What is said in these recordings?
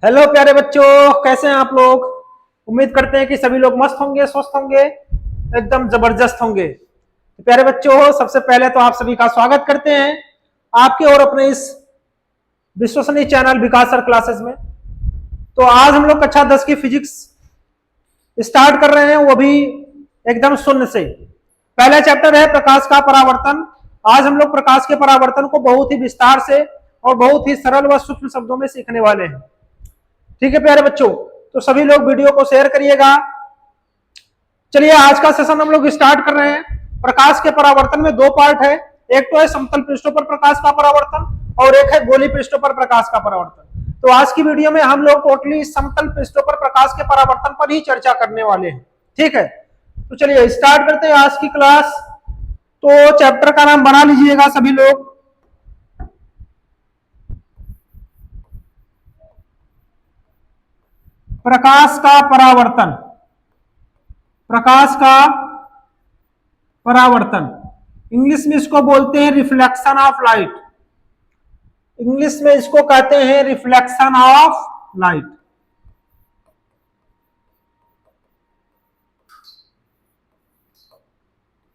Hello प्यारे बच्चों, कैसे हैं आप लोग। उम्मीद करते हैं कि सभी लोग मस्त होंगे, स्वस्थ होंगे, एकदम जबरदस्त होंगे। तो प्यारे बच्चों, सबसे पहले तो आप सभी का स्वागत करते हैं आपके और अपने इस विश्वसनीय चैनल विकास सर क्लासेस में। तो आज हम लोग कक्षा 10 की फिजिक्स स्टार्ट कर रहे हैं, वो भी एकदम शून्य से। पहला चैप्टर है प्रकाश का परावर्तन। आज हम लोग प्रकाश के परावर्तन को बहुत ही विस्तार से और बहुत ही सरल व सूक्ष्म शब्दों में सीखने वाले हैं। ठीक है प्यारे बच्चों, तो सभी लोग वीडियो को शेयर करिएगा। चलिए आज का सेशन हम लोग स्टार्ट कर रहे हैं। प्रकाश के परावर्तन में दो पार्ट है, एक तो है समतल पृष्ठों पर प्रकाश का परावर्तन और एक है गोलीय पृष्ठों पर प्रकाश का परावर्तन। तो आज की वीडियो में हम लोग टोटली समतल पृष्ठों पर प्रकाश के परावर्तन पर ही चर्चा करने वाले हैं। ठीक है, तो चलिए स्टार्ट करते हैं आज की क्लास। तो चैप्टर का नाम बना लीजिएगा सभी लोग, प्रकाश का परावर्तन। प्रकाश का परावर्तन, इंग्लिश में इसको बोलते हैं रिफ्लेक्शन ऑफ लाइट। इंग्लिश में इसको कहते हैं reflection of light.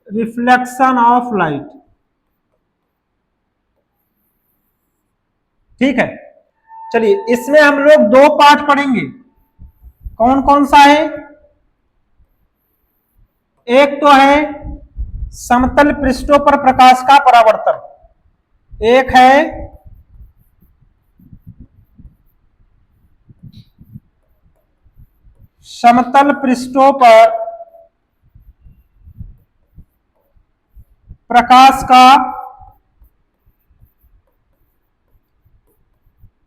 Reflection of light, ठीक है। चलिए इसमें हम लोग दो पार्ट पढ़ेंगे। कौन कौन सा है? एक तो है समतल पृष्ठों पर प्रकाश का परावर्तन, एक है समतल पृष्ठों पर प्रकाश का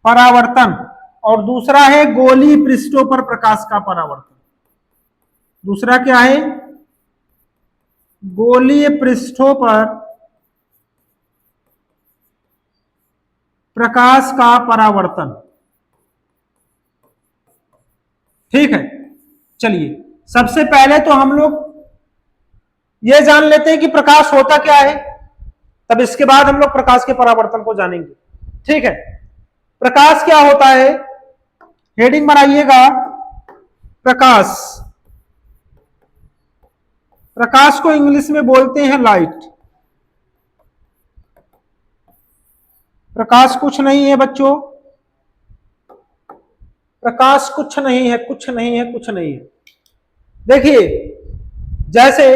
परावर्तन, और दूसरा है गोलीय पृष्ठों पर प्रकाश का परावर्तन। दूसरा क्या है? गोलीय पृष्ठों पर प्रकाश का परावर्तन। ठीक है, चलिए सबसे पहले तो हम लोग ये जान लेते हैं कि प्रकाश होता क्या है, तब इसके बाद हम लोग प्रकाश के परावर्तन को जानेंगे। ठीक है, प्रकाश क्या होता है? हेडिंग बनाइएगा, प्रकाश। प्रकाश को इंग्लिश में बोलते हैं लाइट। प्रकाश कुछ नहीं है बच्चों, प्रकाश कुछ नहीं है, कुछ नहीं है, कुछ नहीं है। देखिए, जैसे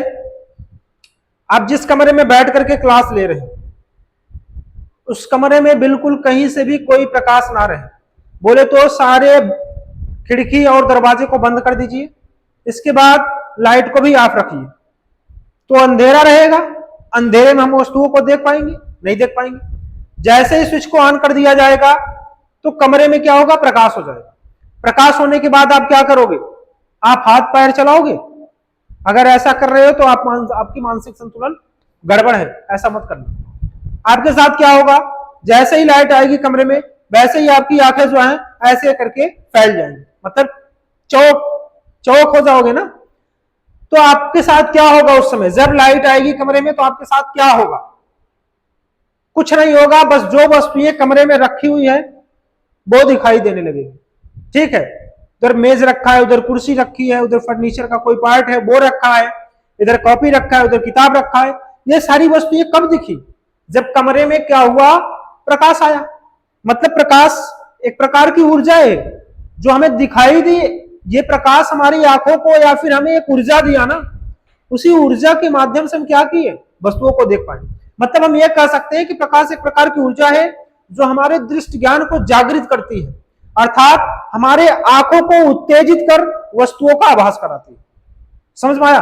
आप जिस कमरे में बैठ करके क्लास ले रहे हैं, उस कमरे में बिल्कुल कहीं से भी कोई प्रकाश ना रहे। बोले तो सारे खिड़की और दरवाजे को बंद कर दीजिए, इसके बाद लाइट को भी ऑफ रखिए, तो अंधेरा रहेगा। अंधेरे में हम वस्तुओं को देख पाएंगे? नहीं देख पाएंगे। जैसे ही स्विच को ऑन कर दिया जाएगा तो कमरे में क्या होगा? प्रकाश हो जाएगा। प्रकाश होने के बाद आप क्या करोगे? आप हाथ पैर चलाओगे। अगर ऐसा कर रहे हो तो आपकी मानसिक संतुलन गड़बड़ है, ऐसा मत करना। आपके साथ क्या होगा? जैसे ही लाइट आएगी कमरे में, वैसे ही आपकी आंखें जो हैं ऐसे करके फैल जाएंगी, मतलब चौक हो जाओगे ना। तो आपके साथ क्या होगा उस समय? जब लाइट आएगी कमरे में तो आपके साथ क्या होगा? कुछ नहीं होगा, बस जो वस्तुएं कमरे में रखी हुई है वो दिखाई देने लगेगी। ठीक है, उधर मेज रखा है, उधर कुर्सी रखी है, उधर फर्नीचर का कोई पार्ट है वो रखा है, इधर कॉपी रखा है, उधर किताब रखा है। ये सारी वस्तुएं कब दिखी? जब कमरे में क्या हुआ? प्रकाश आया। मतलब प्रकाश एक प्रकार की ऊर्जा है जो हमें दिखाई दी। ये प्रकाश हमारी आंखों को या फिर हमें एक ऊर्जा दिया ना, उसी ऊर्जा के माध्यम से हम क्या किए? वस्तुओं को देख पाए। मतलब हम ये कह सकते हैं कि प्रकाश एक प्रकार की ऊर्जा है जो हमारे दृष्टि ज्ञान को जागृत करती है, अर्थात हमारे आंखों को उत्तेजित कर वस्तुओं का आभास कराती है। समझ में आया?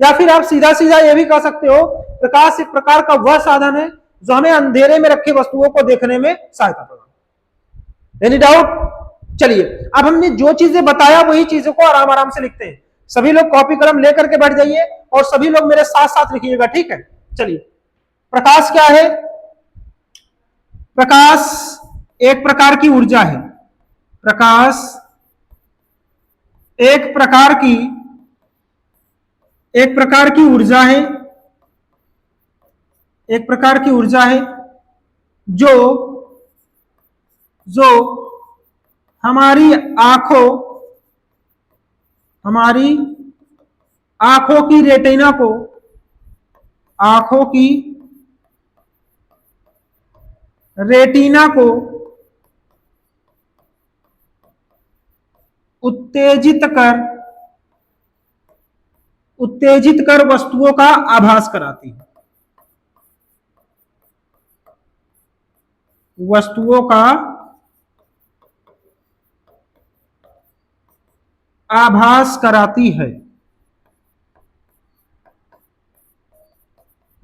या फिर आप सीधा सीधा ये भी कह सकते हो, प्रकाश एक प्रकार का वह साधन है जो हमें अंधेरे में रखे वस्तुओं को देखने में सहायता प्रदान। Any doubt? चलिए अब हमने जो चीजें बताया वही चीजों को आराम आराम से लिखते हैं। सभी लोग कॉपी कलम लेकर के बैठ जाइए और सभी लोग मेरे साथ साथ लिखिएगा। ठीक है, चलिए प्रकाश क्या है? प्रकाश एक प्रकार की ऊर्जा है। प्रकाश एक प्रकार की ऊर्जा है, एक प्रकार की ऊर्जा है जो जो हमारी आंखों की रेटिना को, आंखों की रेटिना को उत्तेजित कर वस्तुओं का आभास कराती है, वस्तुओं का आभास कराती है,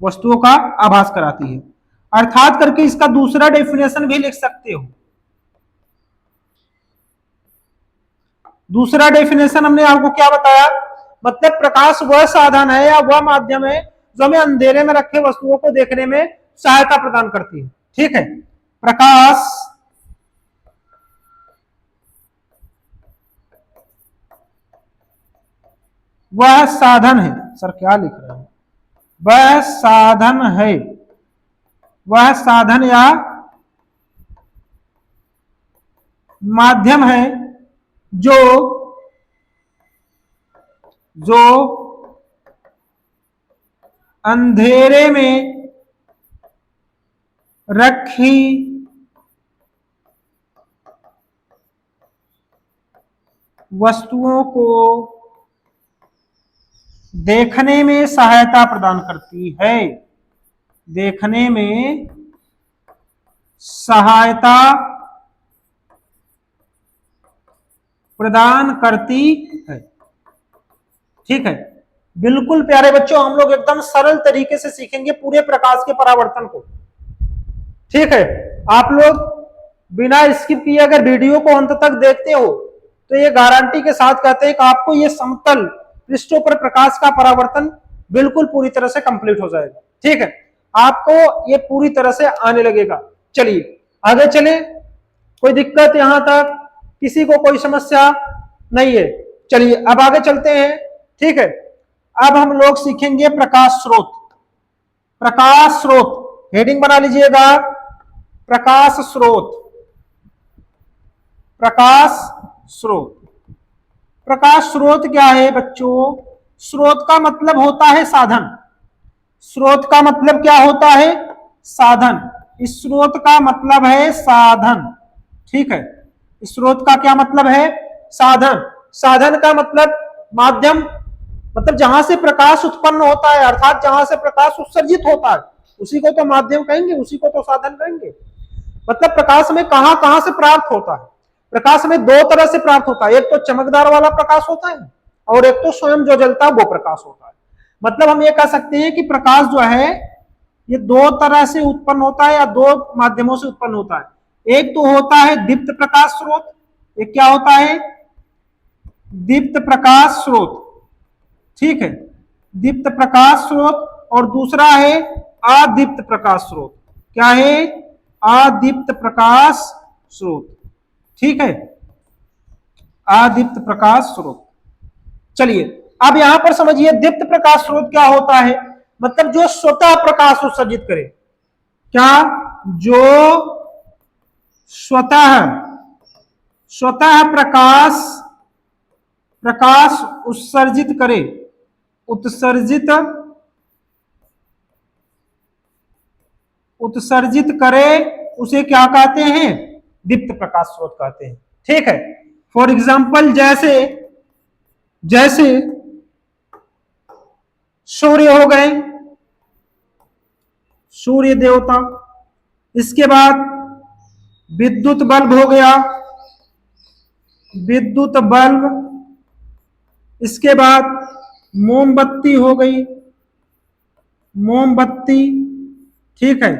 वस्तुओं का आभास कराती है। अर्थात करके इसका दूसरा डेफिनेशन भी लिख सकते हो। दूसरा डेफिनेशन हमने आपको क्या बताया, मतलब प्रकाश वह साधन है या वह माध्यम है जो हमें अंधेरे में रखे वस्तुओं को देखने में सहायता प्रदान करती है। ठीक है, प्रकाश वह साधन है, सर क्या लिख रहे हैं, वह साधन है, वह साधन या माध्यम है जो अंधेरे में रखी वस्तुओं को देखने में सहायता प्रदान करती है, देखने में सहायता प्रदान करती है। ठीक है, बिल्कुल प्यारे बच्चों, हम लोग एकदम सरल तरीके से सीखेंगे पूरे प्रकाश के परावर्तन को। ठीक है, आप लोग बिना स्किप किए अगर वीडियो को अंत तक देखते हो तो ये गारंटी के साथ कहते हैं कि आपको ये समतल पृष्ठों पर प्रकाश का परावर्तन बिल्कुल पूरी तरह से कंप्लीट हो जाएगा। ठीक है, आपको ये पूरी तरह से आने लगेगा। चलिए आगे चले, कोई दिक्कत यहां तक किसी को कोई समस्या नहीं है? चलिए अब आगे चलते हैं। ठीक है, अब हम लोग सीखेंगे प्रकाश स्रोत। प्रकाश स्रोत हेडिंग बना लीजिएगा, प्रकाश स्रोत, प्रकाश स्रोत। प्रकाश स्रोत क्या है बच्चों? स्रोत का मतलब होता है साधन। स्रोत का मतलब क्या होता है? साधन। इस स्रोत का मतलब है साधन। ठीक है, स्रोत का क्या मतलब है? साधन। साधन का मतलब माध्यम, मतलब जहां से प्रकाश उत्पन्न होता है, अर्थात जहां से प्रकाश उत्सर्जित होता है उसी को तो माध्यम कहेंगे, उसी को तो साधन कहेंगे। मतलब प्रकाश में कहां से प्राप्त होता है? प्रकाश में दो तरह से प्राप्त होता है, एक तो चमकदार वाला प्रकाश होता है और एक तो स्वयं जो जलता है वो प्रकाश होता है। मतलब हम ये कह सकते हैं कि प्रकाश जो है ये दो तरह से उत्पन्न होता है या दो माध्यमों से उत्पन्न होता है। एक तो होता है दीप्त प्रकाश स्रोत, एक क्या होता है? दीप्त प्रकाश स्रोत। ठीक है, दीप्त प्रकाश स्रोत। और दूसरा है अदीप्त प्रकाश स्रोत। क्या है? अदीप्त प्रकाश स्रोत। ठीक है, अदीप्त प्रकाश स्रोत। चलिए अब यहां पर समझिए दीप्त प्रकाश स्रोत क्या होता है। मतलब जो स्वतः प्रकाश उत्सर्जित करे। क्या? जो स्वतः प्रकाश उत्सर्जित करे, उत्सर्जित करे उसे क्या कहते हैं? दीप्त प्रकाश स्रोत कहते हैं। ठीक है, फॉर एग्जाम्पल जैसे सूर्य हो गए, सूर्य देवता। इसके बाद विद्युत बल्ब हो गया, विद्युत बल्ब। इसके बाद मोमबत्ती हो गई, मोमबत्ती। ठीक है,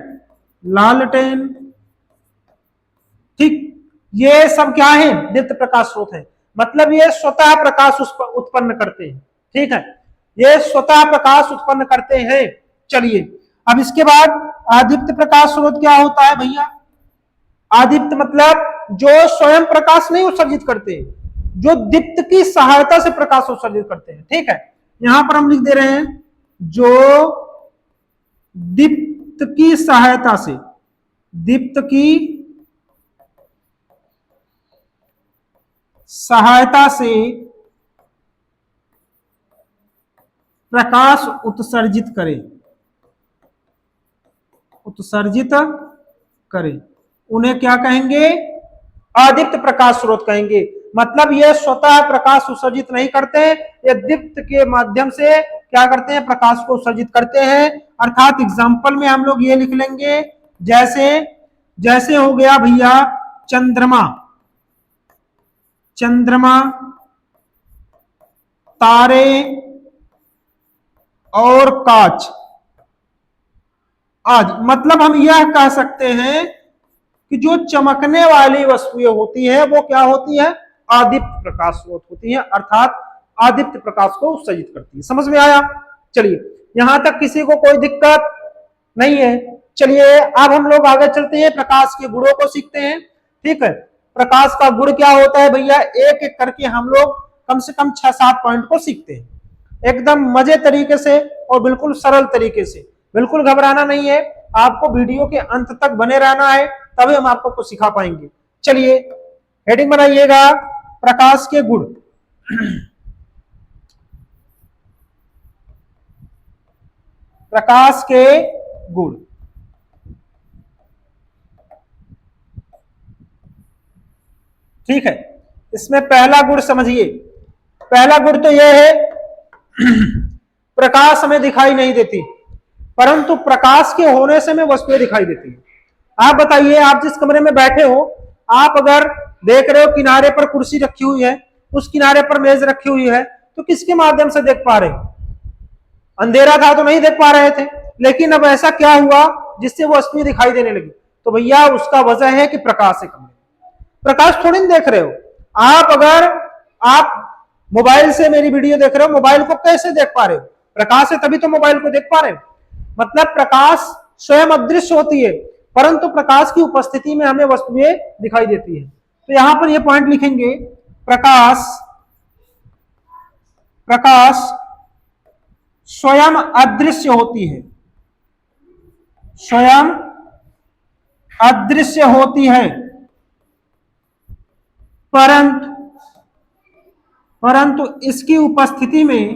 लालटेन। ठीक, ये सब क्या है? दीप्त प्रकाश स्रोत है। मतलब ये स्वतः प्रकाश उत्पन्न करते हैं। ठीक है, ये स्वतः प्रकाश उत्पन्न करते हैं। चलिए अब इसके बाद अदीप्त प्रकाश स्रोत क्या होता है भैया? अदीप्त मतलब जो स्वयं प्रकाश नहीं उत्सर्जित करते, जो दीप्त की सहायता से प्रकाश उत्सर्जित करते हैं। ठीक है, यहां पर हम लिख दे रहे हैं जो दीप्त की सहायता से, दीप्त की सहायता से प्रकाश उत्सर्जित करे, उत्सर्जित करे, उन्हें क्या कहेंगे? अदीप्त प्रकाश स्रोत कहेंगे। मतलब ये स्वतः प्रकाश उत्सर्जित नहीं करते, ये दीप्त के माध्यम से क्या करते हैं? प्रकाश को उत्सर्जित करते हैं। अर्थात एग्जाम्पल में हम लोग ये लिख लेंगे, जैसे जैसे हो गया भैया चंद्रमा, चंद्रमा, तारे और कांच आज। मतलब हम यह कह सकते हैं कि जो चमकने वाली वस्तुएं होती है वो क्या होती है? अदीप्त प्रकाश स्रोत होती है, अर्थात अदीप्त प्रकाश को उत्सर्जित करती है। समझ में आया? चलिए, यहां तक किसी को कोई दिक्कत नहीं है। चलिए अब हम लोग आगे चलते हैं, प्रकाश के गुणों को सीखते हैं। ठीक है, प्रकाश का गुण क्या होता है भैया? एक एक करके हम लोग कम से कम 6-7 पॉइंट को सीखते हैं, एकदम मजे तरीके से और बिल्कुल सरल तरीके से। बिल्कुल घबराना नहीं है, आपको वीडियो के अंत तक बने रहना है, तभी हम आपको कुछ सिखा पाएंगे। चलिए हेडिंग बनाइएगा, प्रकाश के गुण। प्रकाश के गुण। ठीक है, इसमें पहला गुण समझिए। पहला गुण तो यह है प्रकाश हमें दिखाई नहीं देती, परंतु प्रकाश के होने से हमें वस्तुएं दिखाई देती है। आप बताइए, आप जिस कमरे में बैठे हो, आप अगर देख रहे हो किनारे पर कुर्सी रखी हुई है, उस किनारे पर मेज रखी हुई है, तो किसके माध्यम से देख पा रहे हो? अंधेरा था तो नहीं देख पा रहे थे, लेकिन अब ऐसा क्या हुआ जिससे वो वस्तुएं दिखाई देने लगी? तो भैया उसका वजह है कि प्रकाश है कमरे। प्रकाश थोड़ी नहीं देख रहे हो आप। अगर आप मोबाइल से मेरी वीडियो देख रहे हो, मोबाइल को कैसे देख पा रहे हो? प्रकाश है तभी तो मोबाइल को देख पा रहे हो। मतलब प्रकाश स्वयं अदृश्य होती है, परंतु प्रकाश की उपस्थिति में हमें वस्तुएं दिखाई देती है। तो यहां पर ये पॉइंट लिखेंगे, प्रकाश प्रकाश स्वयं अदृश्य होती है, स्वयं अदृश्य होती है, परंतु इसकी उपस्थिति में,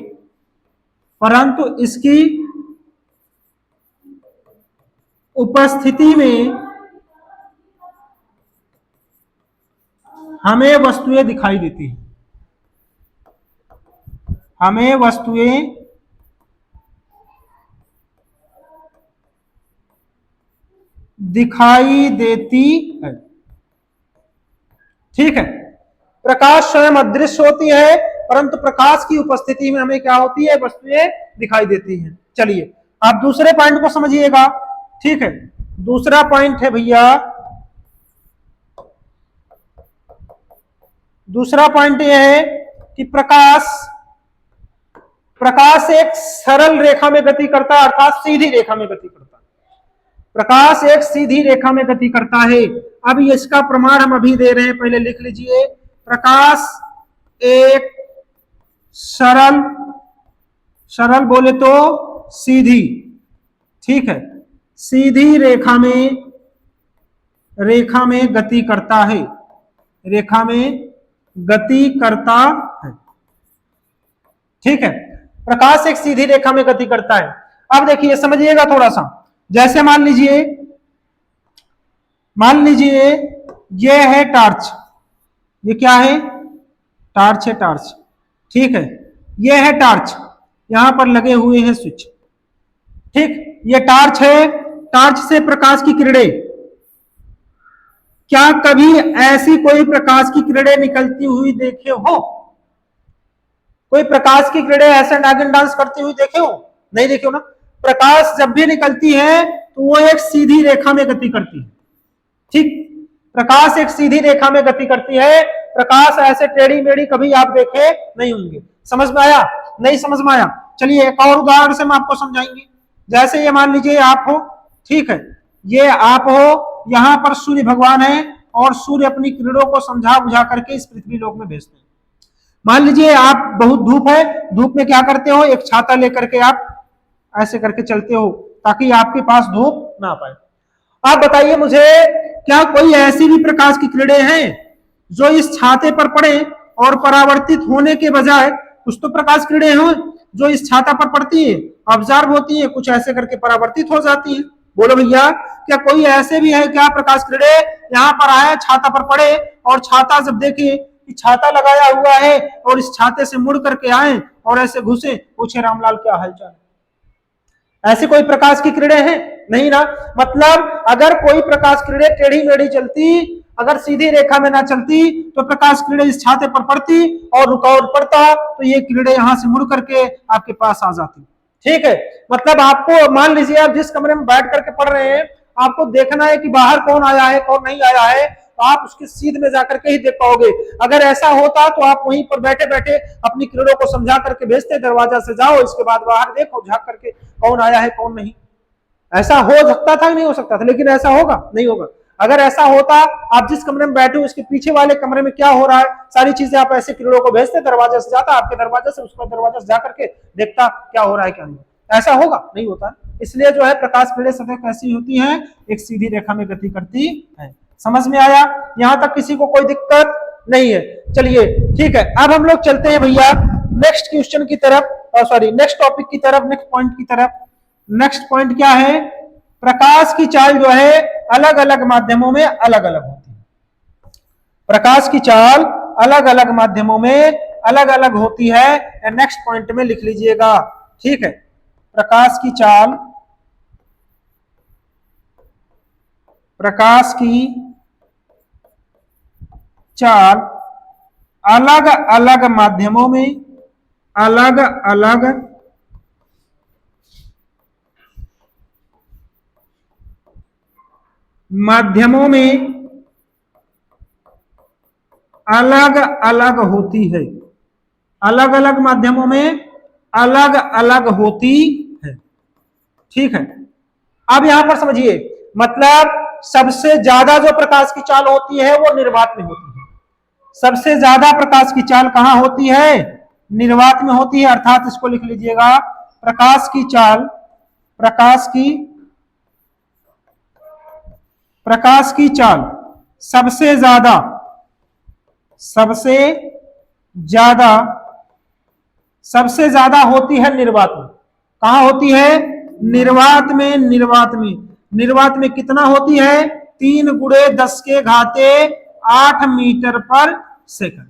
परंतु इसकी उपस्थिति में हमें वस्तुएं दिखाई देती हैं, हमें वस्तुएं दिखाई देती है। ठीक है, प्रकाश स्वयं अदृश्य होती है, परंतु प्रकाश की उपस्थिति में हमें क्या होती है? वस्तुएं दिखाई देती हैं। चलिए आप दूसरे पॉइंट को समझिएगा। ठीक है, दूसरा पॉइंट है भैया, दूसरा पॉइंट यह है कि प्रकाश एक सरल रेखा में गति करता है, अर्थात सीधी रेखा में गति करता है। प्रकाश एक सीधी रेखा में गति करता है। अब इसका प्रमाण हम अभी दे रहे हैं, पहले लिख लीजिए। प्रकाश एक सरल बोले तो सीधी, ठीक है, सीधी रेखा में गति करता है, रेखा में गति करता है। ठीक है, प्रकाश एक सीधी रेखा में गति करता है। अब देखिए समझिएगा थोड़ा सा, जैसे मान लीजिए ये है टॉर्च, ये क्या है? टॉर्च है, टॉर्च। ठीक है, ये है टॉर्च, यहां पर लगे हुए हैं स्विच। ठीक, ये टॉर्च है, टॉर्च से प्रकाश की किरणें, क्या कभी ऐसी कोई प्रकाश की किरणें निकलती हुई देखे हो? कोई प्रकाश की किरणें ऐसे नागिन डांस करती हुई देखे हो? नहीं देखे हो ना। प्रकाश जब भी निकलती है तो वो एक सीधी रेखा में गति करती है। ठीक, प्रकाश एक सीधी रेखा में गति करती है, प्रकाश ऐसे टेढ़ी मेढ़ी कभी आप देखे नहीं होंगे। समझ में आया? नहीं समझ में आया? चलिए एक और उदाहरण से हम आपको समझाएंगे। जैसे ये मान लीजिए आप हो, ठीक है, ये आप हो, यहां पर सूर्य भगवान है और सूर्य अपनी किरणों को समझा बुझा करके इस पृथ्वी लोक में भेजते हैं। मान लीजिए आप बहुत धूप है, धूप में क्या करते हो? एक छाता लेकर के आप ऐसे करके चलते हो ताकि आपके पास धूप ना पाए। आप बताइए मुझे, क्या कोई ऐसी भी प्रकाश की किरणें हैं जो इस छाते पर पड़े और परावर्तित होने के बजाय, कुछ तो प्रकाश किरणें हो जो इस छाता पर पड़ती है, ऑब्जर्व होती है, कुछ ऐसे करके परावर्तित हो जाती है। बोलो भैया, क्या कोई ऐसे भी है क्या प्रकाश किरणें यहाँ पर आए, छाता पर पड़े और छाता जब देखे कि छाता लगाया हुआ है और इस छाते से मुड़ करके आए और ऐसे घुसे, पूछे रामलाल क्या हालचाल, ऐसी कोई प्रकाश की किरणें हैं? नहीं ना। मतलब अगर कोई प्रकाश किरणें टेढ़ी मेढ़ी चलती, अगर सीधी रेखा में ना चलती तो प्रकाश किरणें इस छाते पर पड़ती और रुकावट पड़ता तो ये किरणें यहां से मुड़ करके आपके पास आ जाती। ठीक है, मतलब आपको मान लीजिए आप जिस कमरे में बैठ करके पढ़ रहे हैं, आपको देखना है कि बाहर कौन आया है कौन नहीं आया है, तो आप उसके सीध में जाकर के ही देख पाओगे। अगर ऐसा होता तो आप वहीं पर बैठे बैठे अपनी किरणों को समझा करके भेजते, दरवाजा से जाओ, इसके बाद बाहर देखो, झांक करके कौन आया है कौन नहीं। ऐसा हो सकता था, नहीं हो सकता था, लेकिन ऐसा होगा नहीं होगा। अगर ऐसा होता, आप जिस कमरे में बैठे हो उसके पीछे वाले कमरे में क्या हो रहा है, सारी चीजें आप ऐसे किरणों को भेजते, दरवाजे से जाता, आपके दरवाजे से, उसका दरवाजे से जाकर के देखता क्या हो रहा है क्या नहीं। ऐसा होगा नहीं होता। इसलिए जो है प्रकाश किरणें सदैव कैसी होती हैं, एक सीधी रेखा में गति करती है। समझ में आया? यहां तक किसी को कोई दिक्कत नहीं है। चलिए ठीक है, अब हम लोग चलते हैं भैया नेक्स्ट क्वेश्चन की तरफ, सॉरी नेक्स्ट टॉपिक की तरफ, नेक्स्ट पॉइंट की तरफ। नेक्स्ट पॉइंट क्या है? प्रकाश की चाल जो है अलग अलग माध्यमों में अलग अलग होती है। प्रकाश की चाल अलग अलग माध्यमों में अलग अलग होती है। नेक्स्ट पॉइंट में लिख लीजिएगा। ठीक है, प्रकाश की चाल, प्रकाश की चाल अलग अलग माध्यमों में अलग अलग माध्यमों में अलग अलग होती है। अलग अलग माध्यमों में अलग अलग होती है। ठीक है, अब यहां पर समझिए, मतलब सबसे ज्यादा जो प्रकाश की चाल होती है वो निर्वात में होती है। सबसे ज्यादा प्रकाश की चाल कहां होती है? निर्वात में होती है। अर्थात इसको लिख लीजिएगा, प्रकाश की चाल, प्रकाश की चाल सबसे ज्यादा होती है निर्वात में। कहां होती है? निर्वात में। निर्वात में कितना होती है? 3 × 10⁸ मीटर पर सेकंड।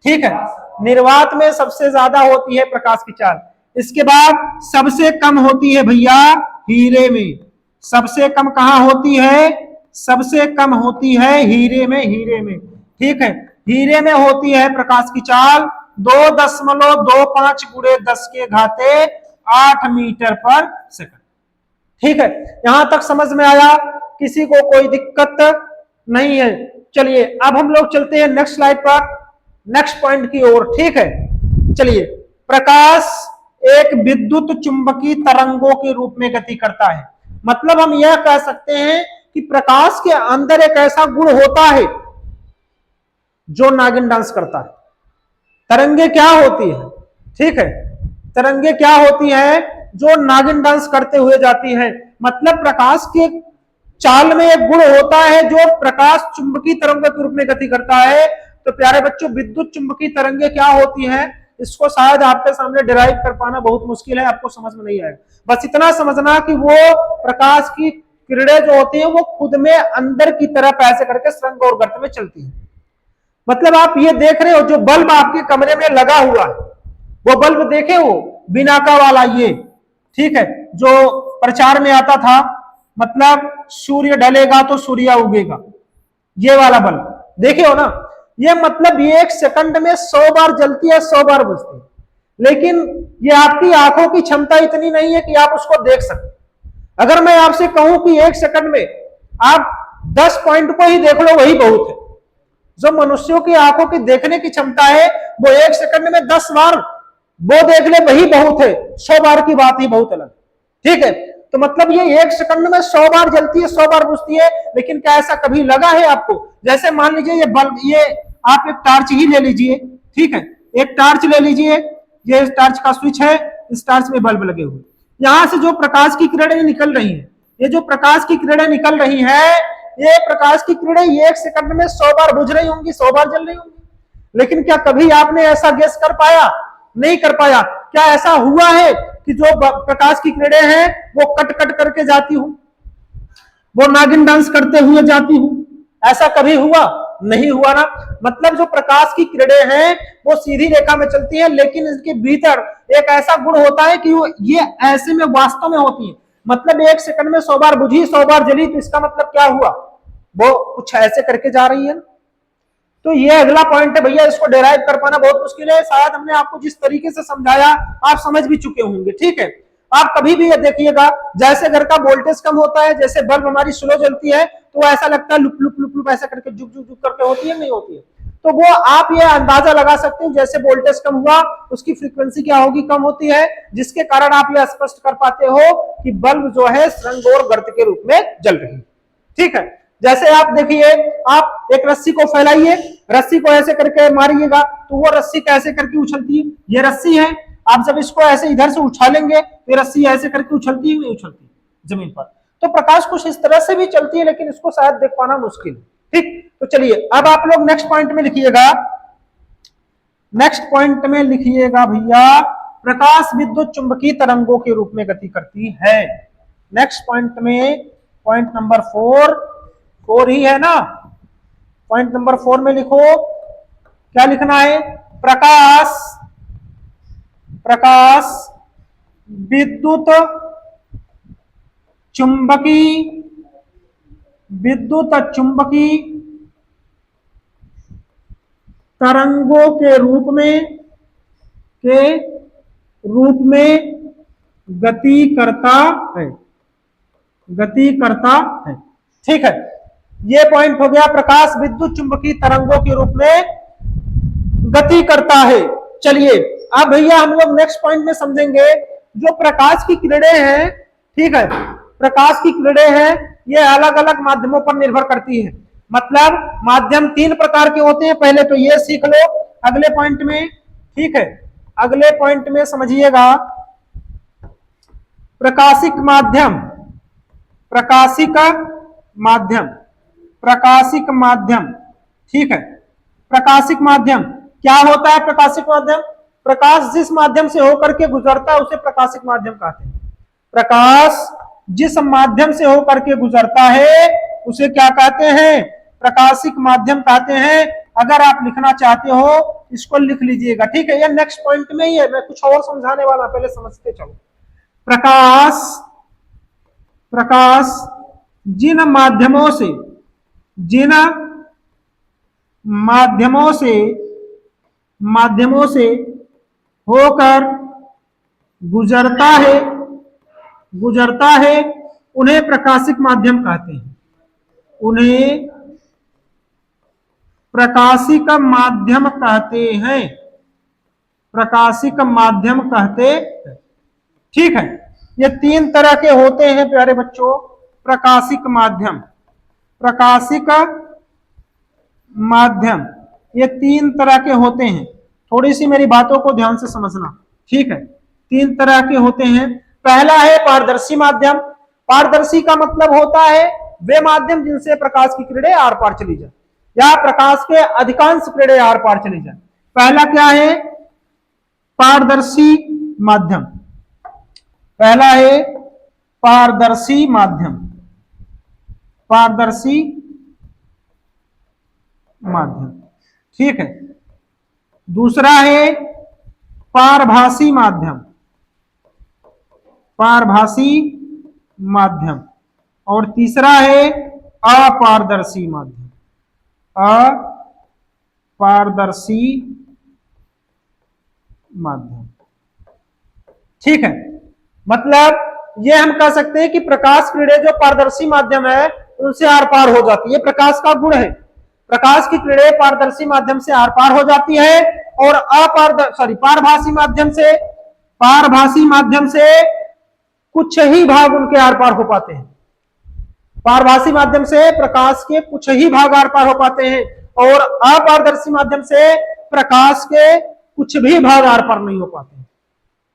ठीक है, निर्वात में सबसे ज्यादा होती है प्रकाश की चाल। इसके बाद सबसे कम होती है भैया हीरे में। सबसे कम कहां होती है? सबसे कम होती है हीरे में। ठीक है, हीरे में होती है प्रकाश की चाल 2.25 × 10⁸ मीटर पर सेकंड। ठीक है, यहां तक समझ में आया? किसी को कोई दिक्कत नहीं है? चलिए अब हम लोग चलते हैं नेक्स्ट स्लाइड पर, नेक्स्ट पॉइंट की ओर। ठीक है, चलिए, प्रकाश एक विद्युत चुंबकीय तरंगों के रूप में गति करता है। मतलब हम यह कह सकते हैं कि प्रकाश के अंदर एक ऐसा गुण होता है जो नागिन डांस करता है। तरंगे क्या होती है? ठीक है, तरंगे क्या होती है? जो नागिन डांस करते हुए जाती है। मतलब प्रकाश के चाल में एक गुण होता है जो प्रकाश चुंबकीय तरंगों के रूप में गति करता है। तो प्यारे बच्चों, विद्युत चुंबकीय तरंगे क्या होती हैं, इसको शायद आपके सामने डिराइव कर पाना बहुत मुश्किल है, आपको समझ में नहीं आएगा। बस इतना समझना कि वो प्रकाश की किरणें जो होती हैं वो खुद में अंदर की तरफ ऐसे करके सुरंग और गर्त में चलती है। मतलब आप ये देख रहे हो, जो बल्ब आपके कमरे में लगा हुआ है, वो बल्ब देखे हो बिनाका वाला, ये ठीक है, जो प्रचार में आता था, मतलब सूर्य ढलेगा तो सूर्य उगेगा, ये वाला बल्ब देखे हो ना। ये मतलब ये 1 सेकंड में 100 बार जलती है, 100 बार बुझती है, लेकिन ये आपकी आंखों की क्षमता इतनी नहीं है कि आप उसको देख सकें। अगर मैं आपसे कहूं कि 1 सेकंड में आप 10 पॉइंट को ही देख लो, वही बहुत है। जो मनुष्यों की आंखों की देखने की क्षमता है वो 1 सेकंड में 10 बार वो देख ले, वही बहुत है। 100 बार की बात ही बहुत अलग। ठीक है, तो मतलब ये 1 सेकंड में 100 बार जलती है, 100 बार बुझती है। लेकिन क्या ऐसा कभी लगा है आपको? जैसे मान लीजिए ये बल्ब, ये आप एक टार्च ही ले लीजिए। ठीक है, एक टार्च ले लीजिए, ये टार्च का स्विच है, इस टार्च में बल्ब लगे हुए, यहां से जो प्रकाश की किरणें निकल रही है, ये जो प्रकाश की किरणें निकल रही है, ये प्रकाश की किरणें ये 1 सेकंड में 100 बार बुझ रही होंगी, 100 बार जल रही होंगी। लेकिन क्या कभी आपने ऐसा गेस कर पाया? नहीं कर पाया। क्या ऐसा हुआ है कि जो प्रकाश की किरणें हैं वो कट कट करके जाती हूं, वो नागिन डांस करते हुए जाती हूं? ऐसा कभी हुआ? नहीं हुआ ना। मतलब जो प्रकाश की किरणें हैं वो सीधी रेखा में चलती है, लेकिन इसके भीतर एक ऐसा गुण होता है कि वो ये ऐसे में वास्तव में होती है। मतलब 1 सेकंड में 100 बार बुझी, 100 बार जली, तो इसका मतलब क्या हुआ? वो कुछ ऐसे करके जा रही है। तो ये अगला पॉइंट है भैया, इसको डेराइव कर पाना बहुत मुश्किल है। शायद हमने आपको जिस तरीके से समझाया आप समझ भी चुके होंगे। ठीक है, आप कभी भी ये देखिएगा, जैसे घर का वोल्टेज कम होता है, जैसे बल्ब हमारी स्लो जलती है, तो ऐसा लगता है लुप लुप लुप लुप ऐसा करके जुक जुक जुक करके होती है, नहीं होती है? तो वो आप ये अंदाजा लगा सकते हो, जैसे वोल्टेज कम हुआ उसकी फ्रीक्वेंसी क्या होगी? कम होती है, जिसके कारण आप ये स्पष्ट कर पाते हो कि बल्ब जो है सुरंग और गर्त के रूप में जल रही है। ठीक है, जैसे आप देखिए, आप एक रस्सी को फैलाइए, रस्सी को ऐसे करके मारिएगा तो वो रस्सी कैसे करके उछलती है? ये रस्सी है, आप जब इसको ऐसे इधर से उछालेंगे तो रस्सी ऐसे करके उछलती है, नहीं उछलती जमीन पर? तो प्रकाश कुछ इस तरह से भी चलती है, लेकिन इसको शायद देख पाना मुश्किल है। ठीक, तो चलिए अब आप लोग नेक्स्ट पॉइंट में लिखिएगा। नेक्स्ट पॉइंट में लिखिएगा भैया, प्रकाश विद्युत चुंबकीय तरंगों के रूप में गति करती है। नेक्स्ट पॉइंट में पॉइंट नंबर 4 ही है ना, पॉइंट नंबर 4 में लिखो, क्या लिखना है? प्रकाश विद्युत चुंबकीय तरंगों के रूप में गति करता है। ठीक है, ये पॉइंट हो गया, प्रकाश विद्युत चुंबकीय तरंगों के रूप में गति करता है। चलिए अब भैया हम लोग नेक्स्ट पॉइंट में समझेंगे, जो प्रकाश की किरणें हैं, ठीक है, प्रकाश की किरणें हैं, ये अलग अलग माध्यमों पर निर्भर करती है। मतलब माध्यम 3 प्रकार के होते हैं, पहले तो ये सीख लो अगले पॉइंट में। ठीक है, अगले पॉइंट में समझिएगा, प्रकाशिक माध्यम। ठीक है, प्रकाशिक माध्यम क्या होता है? प्रकाशिक माध्यम, प्रकाश जिस माध्यम से होकर के गुजरता है उसे प्रकाशिक माध्यम कहते हैं। प्रकाश जिस माध्यम से होकर के गुजरता है उसे क्या कहते हैं? प्रकाशिक माध्यम कहते हैं। अगर आप लिखना चाहते हो इसको लिख लीजिएगा। ठीक है, ये नेक्स्ट पॉइंट में ही है, मैं कुछ और समझाने वाला, पहले समझते चलो। प्रकाश जिन माध्यमों से होकर गुजरता है उन्हें प्रकाशिक माध्यम कहते हैं। उन्हें प्रकाशिक माध्यम कहते हैं। ठीक है, ये 3 तरह के होते हैं प्यारे बच्चों, प्रकाशिक माध्यम, ये 3 तरह के होते हैं। थोड़ी सी मेरी बातों को ध्यान से समझना। ठीक है, 3 तरह के होते हैं। पहला है पारदर्शी माध्यम। पारदर्शी का मतलब होता है वे माध्यम जिनसे प्रकाश की किरणें आर पार चली जाए, या प्रकाश के अधिकांश किरणें आर पार चली जाए। पहला क्या है? पारदर्शी माध्यम। पहला है पारदर्शी माध्यम। ठीक है, दूसरा है पारभासी माध्यम। और तीसरा है अपारदर्शी माध्यम। ठीक है, मतलब ये हम कह सकते हैं कि प्रकाश किरणें जो पारदर्शी माध्यम है उनसे आर पार हो जाती है। प्रकाश का गुण है, प्रकाश की किरणें पारदर्शी माध्यम से आर पार हो जाती है, और पारभासी माध्यम से कुछ ही भाग उनके आर पार हो पाते हैं। पारभासी माध्यम से प्रकाश के कुछ ही भाग आर पार हो पाते हैं, और अपारदर्शी माध्यम से प्रकाश के कुछ भी भाग आर पार नहीं हो पाते हैं।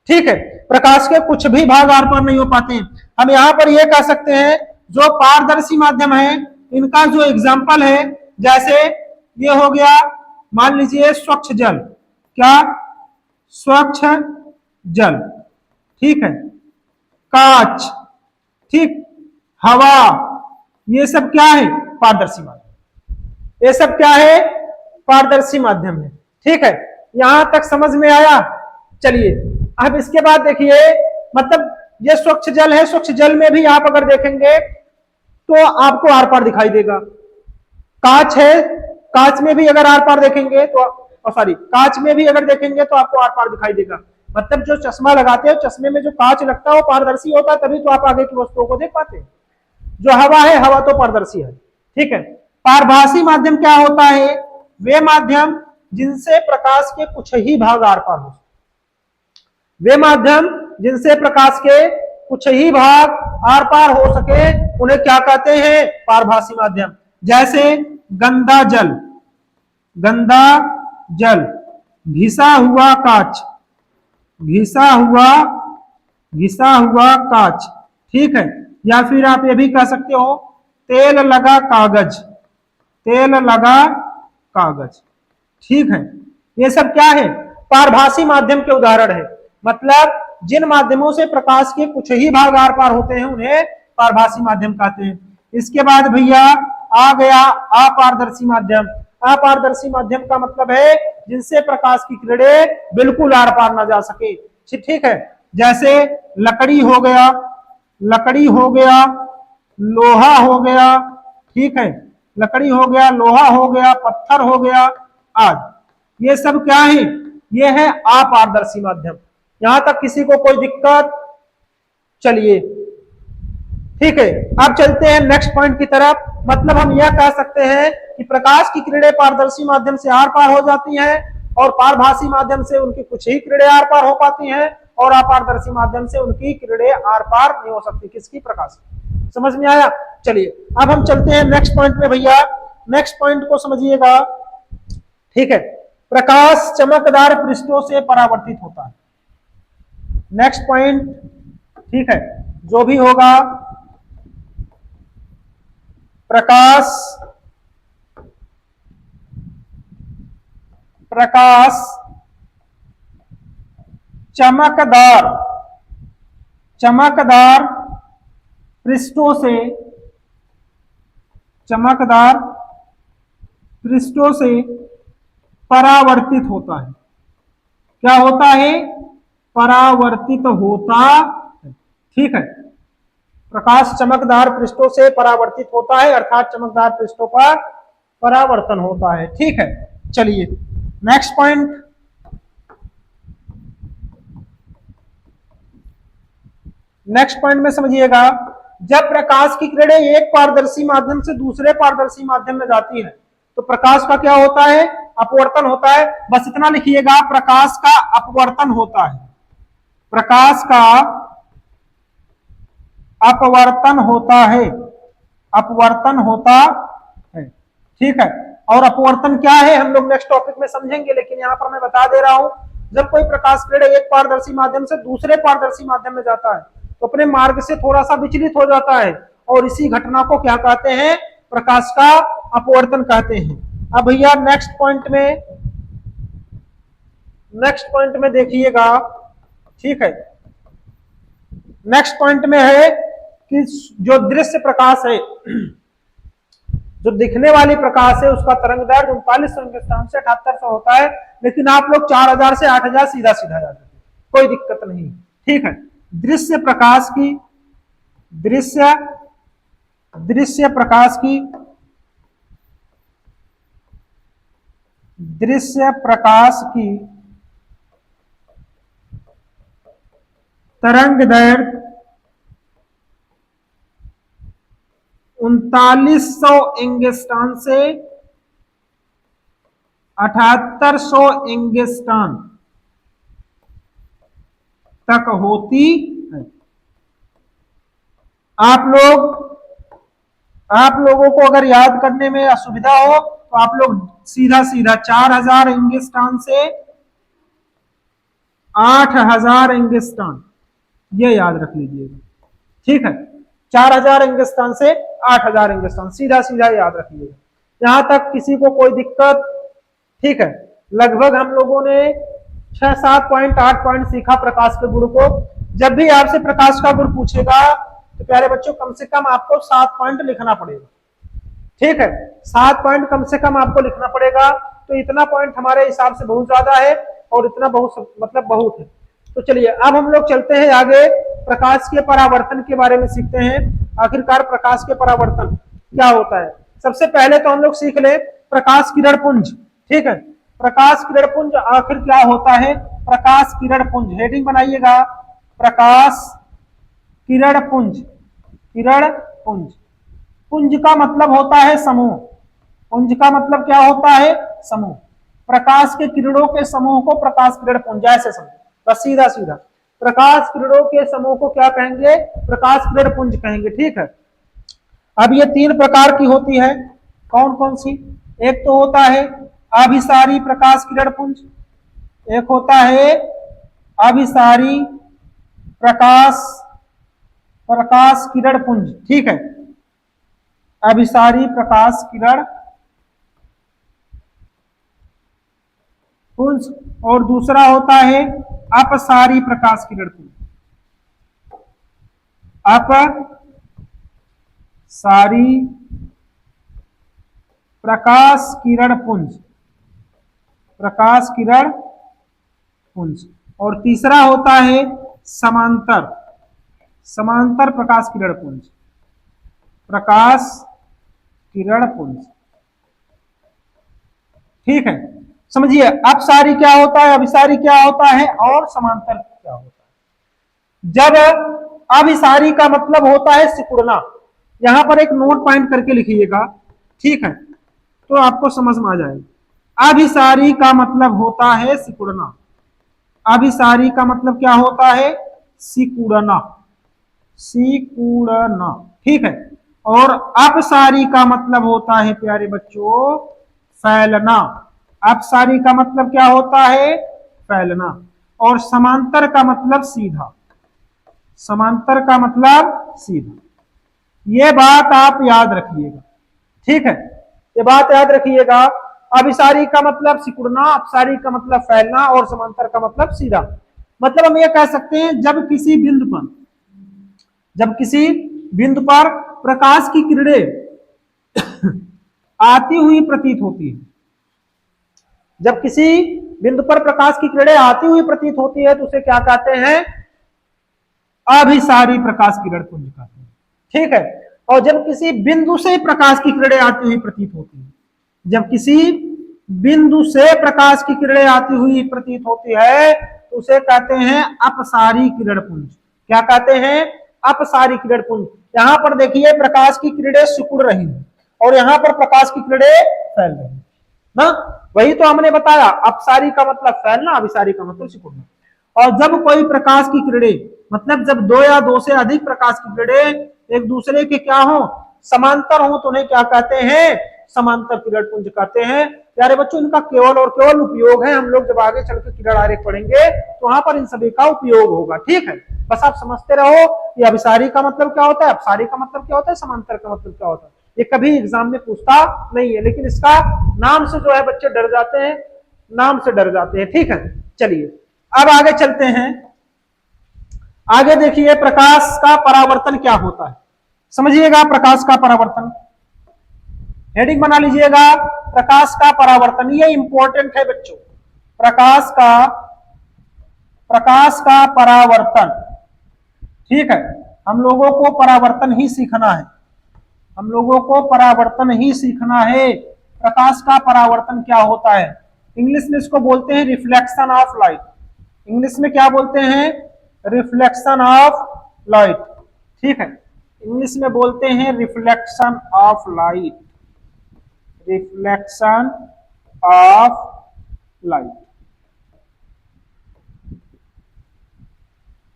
ठीक है, प्रकाश के कुछ भी भाग आर पार नहीं हो पाते हैं। हम यहां पर यह कह सकते हैं जो पारदर्शी माध्यम है इनका जो एग्जाम्पल है, जैसे ये हो गया, मान लीजिए स्वच्छ जल, क्या, स्वच्छ जल, ठीक है, कांच, ठीक, हवा, ये सब क्या है, पारदर्शी माध्यम, ये सब क्या है, पारदर्शी माध्यम है, ठीक है, यहां तक समझ में आया। चलिए अब इसके बाद देखिए, मतलब ये स्वच्छ जल है, स्वच्छ जल में भी आप अगर देखेंगे तो आपको आर पार दिखाई देगा। कांच है, कांच में भी अगर आर पार देखेंगे तो, सॉरी, कांच में भी अगर देखेंगे तो आपको आर पार दिखाई देगा। मतलब जो चश्मा लगाते हैं, चश्मे में जो कांच लगता है वो पारदर्शी होता है, तभी तो आप आगे की वस्तुओं को देख पाते हैं। जो हवा है, हवा तो पारदर्शी है, ठीक है। पारभासी माध्यम क्या होता है, वे माध्यम जिनसे प्रकाश के कुछ ही भाग आर पार हो, वे माध्यम जिनसे प्रकाश के कुछ ही भाग आर पार हो सके, उन्हें क्या कहते हैं, पारभासी माध्यम। जैसे गंदा जल, गंदा जल, घिसा हुआ कांच, घिसा हुआ कांच, ठीक है। या फिर आप ये भी कह सकते हो तेल लगा कागज, तेल लगा कागज, ठीक है। ये सब क्या है, पारभासी माध्यम के उदाहरण है। मतलब जिन माध्यमों से प्रकाश के कुछ ही भाग आर पार होते हैं उन्हें पारभासी माध्यम कहते हैं। इसके बाद भैया आ गया अपारदर्शी माध्यम। अपारदर्शी माध्यम का मतलब है जिनसे प्रकाश की किरणें बिल्कुल आर पार ना जा सके, ठीक है। जैसे लकड़ी हो गया, लकड़ी हो गया, लोहा हो गया, ठीक है, लकड़ी हो गया, लोहा हो गया, पत्थर हो गया आदि, ये सब क्या है, ये है अपारदर्शी माध्यम। यहां तक किसी को कोई दिक्कत? चलिए ठीक है, अब चलते हैं नेक्स्ट पॉइंट की तरफ। मतलब हम यह कह सकते हैं कि प्रकाश की किरणें पारदर्शी माध्यम से आर पार हो जाती हैं और पारभासी माध्यम से उनकी कुछ ही किरणें आर पार हो पाती हैं और अपारदर्शी माध्यम से उनकी किरणें आर पार नहीं हो सकती। किसकी? प्रकाश। समझ में आया? चलिए अब हम चलते हैं नेक्स्ट पॉइंट में। भैया नेक्स्ट पॉइंट को समझिएगा, ठीक है। प्रकाश चमकदार पृष्ठों से परावर्तित होता है। नेक्स्ट पॉइंट, ठीक है, जो भी होगा, प्रकाश चमकदार पृष्ठों से परावर्तित होता है। क्या होता है? परावर्तित होता है, ठीक है। प्रकाश चमकदार पृष्ठों से परावर्तित होता है, अर्थात चमकदार पृष्ठों पर परावर्तन होता है, ठीक है। चलिए नेक्स्ट पॉइंट, नेक्स्ट पॉइंट में समझिएगा, जब प्रकाश की किरणें एक पारदर्शी माध्यम से दूसरे पारदर्शी माध्यम में जाती है तो प्रकाश का क्या होता है? अपवर्तन होता है। बस इतना लिखिएगा, प्रकाश का अपवर्तन होता है, प्रकाश का अपवर्तन होता है, अपवर्तन होता है, ठीक है। और अपवर्तन क्या है हम लोग नेक्स्ट टॉपिक में समझेंगे, लेकिन यहां पर मैं बता दे रहा हूं, जब कोई प्रकाश किरण एक पारदर्शी माध्यम से दूसरे पारदर्शी माध्यम में जाता है तो अपने मार्ग से थोड़ा सा विचलित हो जाता है और इसी घटना को क्या कहते हैं? प्रकाश का अपवर्तन कहते हैं। अब भैया नेक्स्ट पॉइंट में देखिएगा, ठीक है। नेक्स्ट पॉइंट में है कि जो दृश्य प्रकाश है, जो दिखने वाली प्रकाश है, उसका तरंगदैर्घ्य 3900 एंगस्ट्रॉम से 7800 होता है, लेकिन आप लोग 4000 से 8000 सीधा सीधा जाते हैं, कोई दिक्कत नहीं, ठीक है। दृश्य प्रकाश की तरंगदैर्घ्य 3900 एंगस्ट्रॉम से 7800 एंगस्ट्रॉम तक होती है। आप लोगों को अगर याद करने में असुविधा हो तो आप लोग सीधा 4000 एंगस्ट्रॉम से 8000 एंगस्ट्रॉम ये याद रख लीजिएगा, ठीक है। 4000 एंगस्ट्रॉम से 8000 एंगस्ट्रॉम, सीधा सीधा याद रखिएगा। यहां तक किसी को कोई दिक्कत? ठीक है, लगभग हम लोगों ने 6-7 पॉइंट 8 पॉइंट सीखा प्रकाश के गुण को। जब भी आपसे प्रकाश का गुण पूछेगा तो प्यारे बच्चों कम से कम आपको 7 पॉइंट लिखना पड़ेगा। ठीक है, 7 पॉइंट कम से कम आपको लिखना पड़ेगा। तो इतना पॉइंट हमारे हिसाब से बहुत ज्यादा है और इतना बहुत मतलब बहुत है। तो चलिए अब हम लोग चलते हैं आगे, प्रकाश के परावर्तन के बारे में सीखते हैं। आखिरकार प्रकाश के परावर्तन क्या होता है? सबसे पहले तो हम लोग सीख ले प्रकाश किरण पुंज। ठीक है, प्रकाश किरण पुंज आखिर क्या होता है? प्रकाश किरण पुंज, हेडिंग बनाइएगा, प्रकाश किरण पुंज। किरण पुंज, पुंज का मतलब होता है समूह। पुंज का मतलब क्या होता है? समूह। प्रकाश के किरणों के समूह को प्रकाश किरण पुंज ऐसे समझो, बस सीधा सीधा। प्रकाश किरणों के समूह को क्या कहेंगे? प्रकाश किरण पुंज कहेंगे। ठीक है, अब ये 3 प्रकार की होती है। कौन कौन सी? एक तो होता है अभिसारी प्रकाश किरण पुंज, एक होता है अभिसारी प्रकाश किरण पुंज। ठीक है, अभिसारी प्रकाश किरण पुंज, और दूसरा होता है अपसारी प्रकाश किरण पुंज। अपसारी प्रकाश किरण पुंज, प्रकाश किरण पुंज, और तीसरा होता है समांतर प्रकाश किरण पुंज, प्रकाश किरण पुंज। ठीक है, समझिए अपसारी क्या होता है, अभिसारी क्या होता है और समांतर क्या होता है। जब अभिसारी का मतलब होता है सिकुड़ना, यहां पर एक नोट पॉइंट करके लिखिएगा। ठीक है, तो आपको समझ में आ जाएगा। अभिसारी का मतलब होता है सिकुड़ना। अभिसारी का मतलब क्या होता है? सिकुड़ना, सिकुड़ना। ठीक है, और अपसारी का मतलब होता है प्यारे बच्चों फैलना। अपसारी का मतलब क्या होता है? फैलना। और समांतर का मतलब सीधा, समांतर का मतलब सीधा। ये बात आप याद रखिएगा। ठीक है, ये बात याद रखिएगा। अभिसारी का मतलब सिकुड़ना, अपसारी का मतलब फैलना और समांतर का मतलब सीधा। मतलब हम ये कह सकते हैं जब किसी बिंदु पर प्रकाश की किरणें आती हुई प्रतीत होती है, जब किसी बिंदु पर प्रकाश की किरणें आती हुई प्रतीत होती है तो उसे क्या कहते हैं? अभिसारी प्रकाश किरण पुंज कहते हैं। ठीक है, और जब किसी बिंदु से प्रकाश की किरणें आती हुई प्रतीत होती है, जब किसी बिंदु से प्रकाश की किरणें आती हुई प्रतीत होती है तो उसे कहते हैं अपसारी किरण पुंज। क्या कहते हैं? अपसारी किरण पुंज। यहां पर देखिए प्रकाश की किरणें सिकुड़ रही है और यहां पर प्रकाश की किरणें फैल रही है ना, वही तो हमने बताया। अपसारी का मतलब फैलना, अभिसारी का मतलब सिकुड़ना। और जब कोई प्रकाश की किरणें, मतलब जब 2 या 2 से अधिक प्रकाश की किरणें एक दूसरे के क्या हो? समांतर हो, तो उन्हें क्या कहते हैं? समांतर किरण पुंज कहते हैं। प्यारे बच्चों, इनका केवल और केवल उपयोग है, हम लोग जब आगे चल के किरण आरेख पढ़ेंगे तो वहां पर इन सभी का उपयोग होगा। ठीक है, बस आप समझते रहो कि अभिसारी का मतलब क्या होता है, अपसारी का मतलब क्या होता है, समांतर का मतलब क्या होता है। ये कभी एग्जाम में पूछता नहीं है, लेकिन इसका नाम से जो है बच्चे डर जाते हैं, नाम से डर जाते हैं। ठीक है, चलिए अब आगे चलते हैं। आगे देखिए प्रकाश का परावर्तन क्या होता है, समझिएगा। प्रकाश का परावर्तन, हेडिंग बना लीजिएगा, प्रकाश का परावर्तन। ये इंपॉर्टेंट है बच्चों, प्रकाश का परावर्तन। ठीक है, हम लोगों को परावर्तन ही सीखना है, हम लोगों को परावर्तन ही सीखना है। प्रकाश का परावर्तन क्या होता है? इंग्लिश में इसको बोलते हैं रिफ्लेक्शन ऑफ लाइट। इंग्लिश में क्या बोलते हैं? Reflection of light. ठीक है, इंग्लिश में बोलते हैं reflection of light, reflection of light.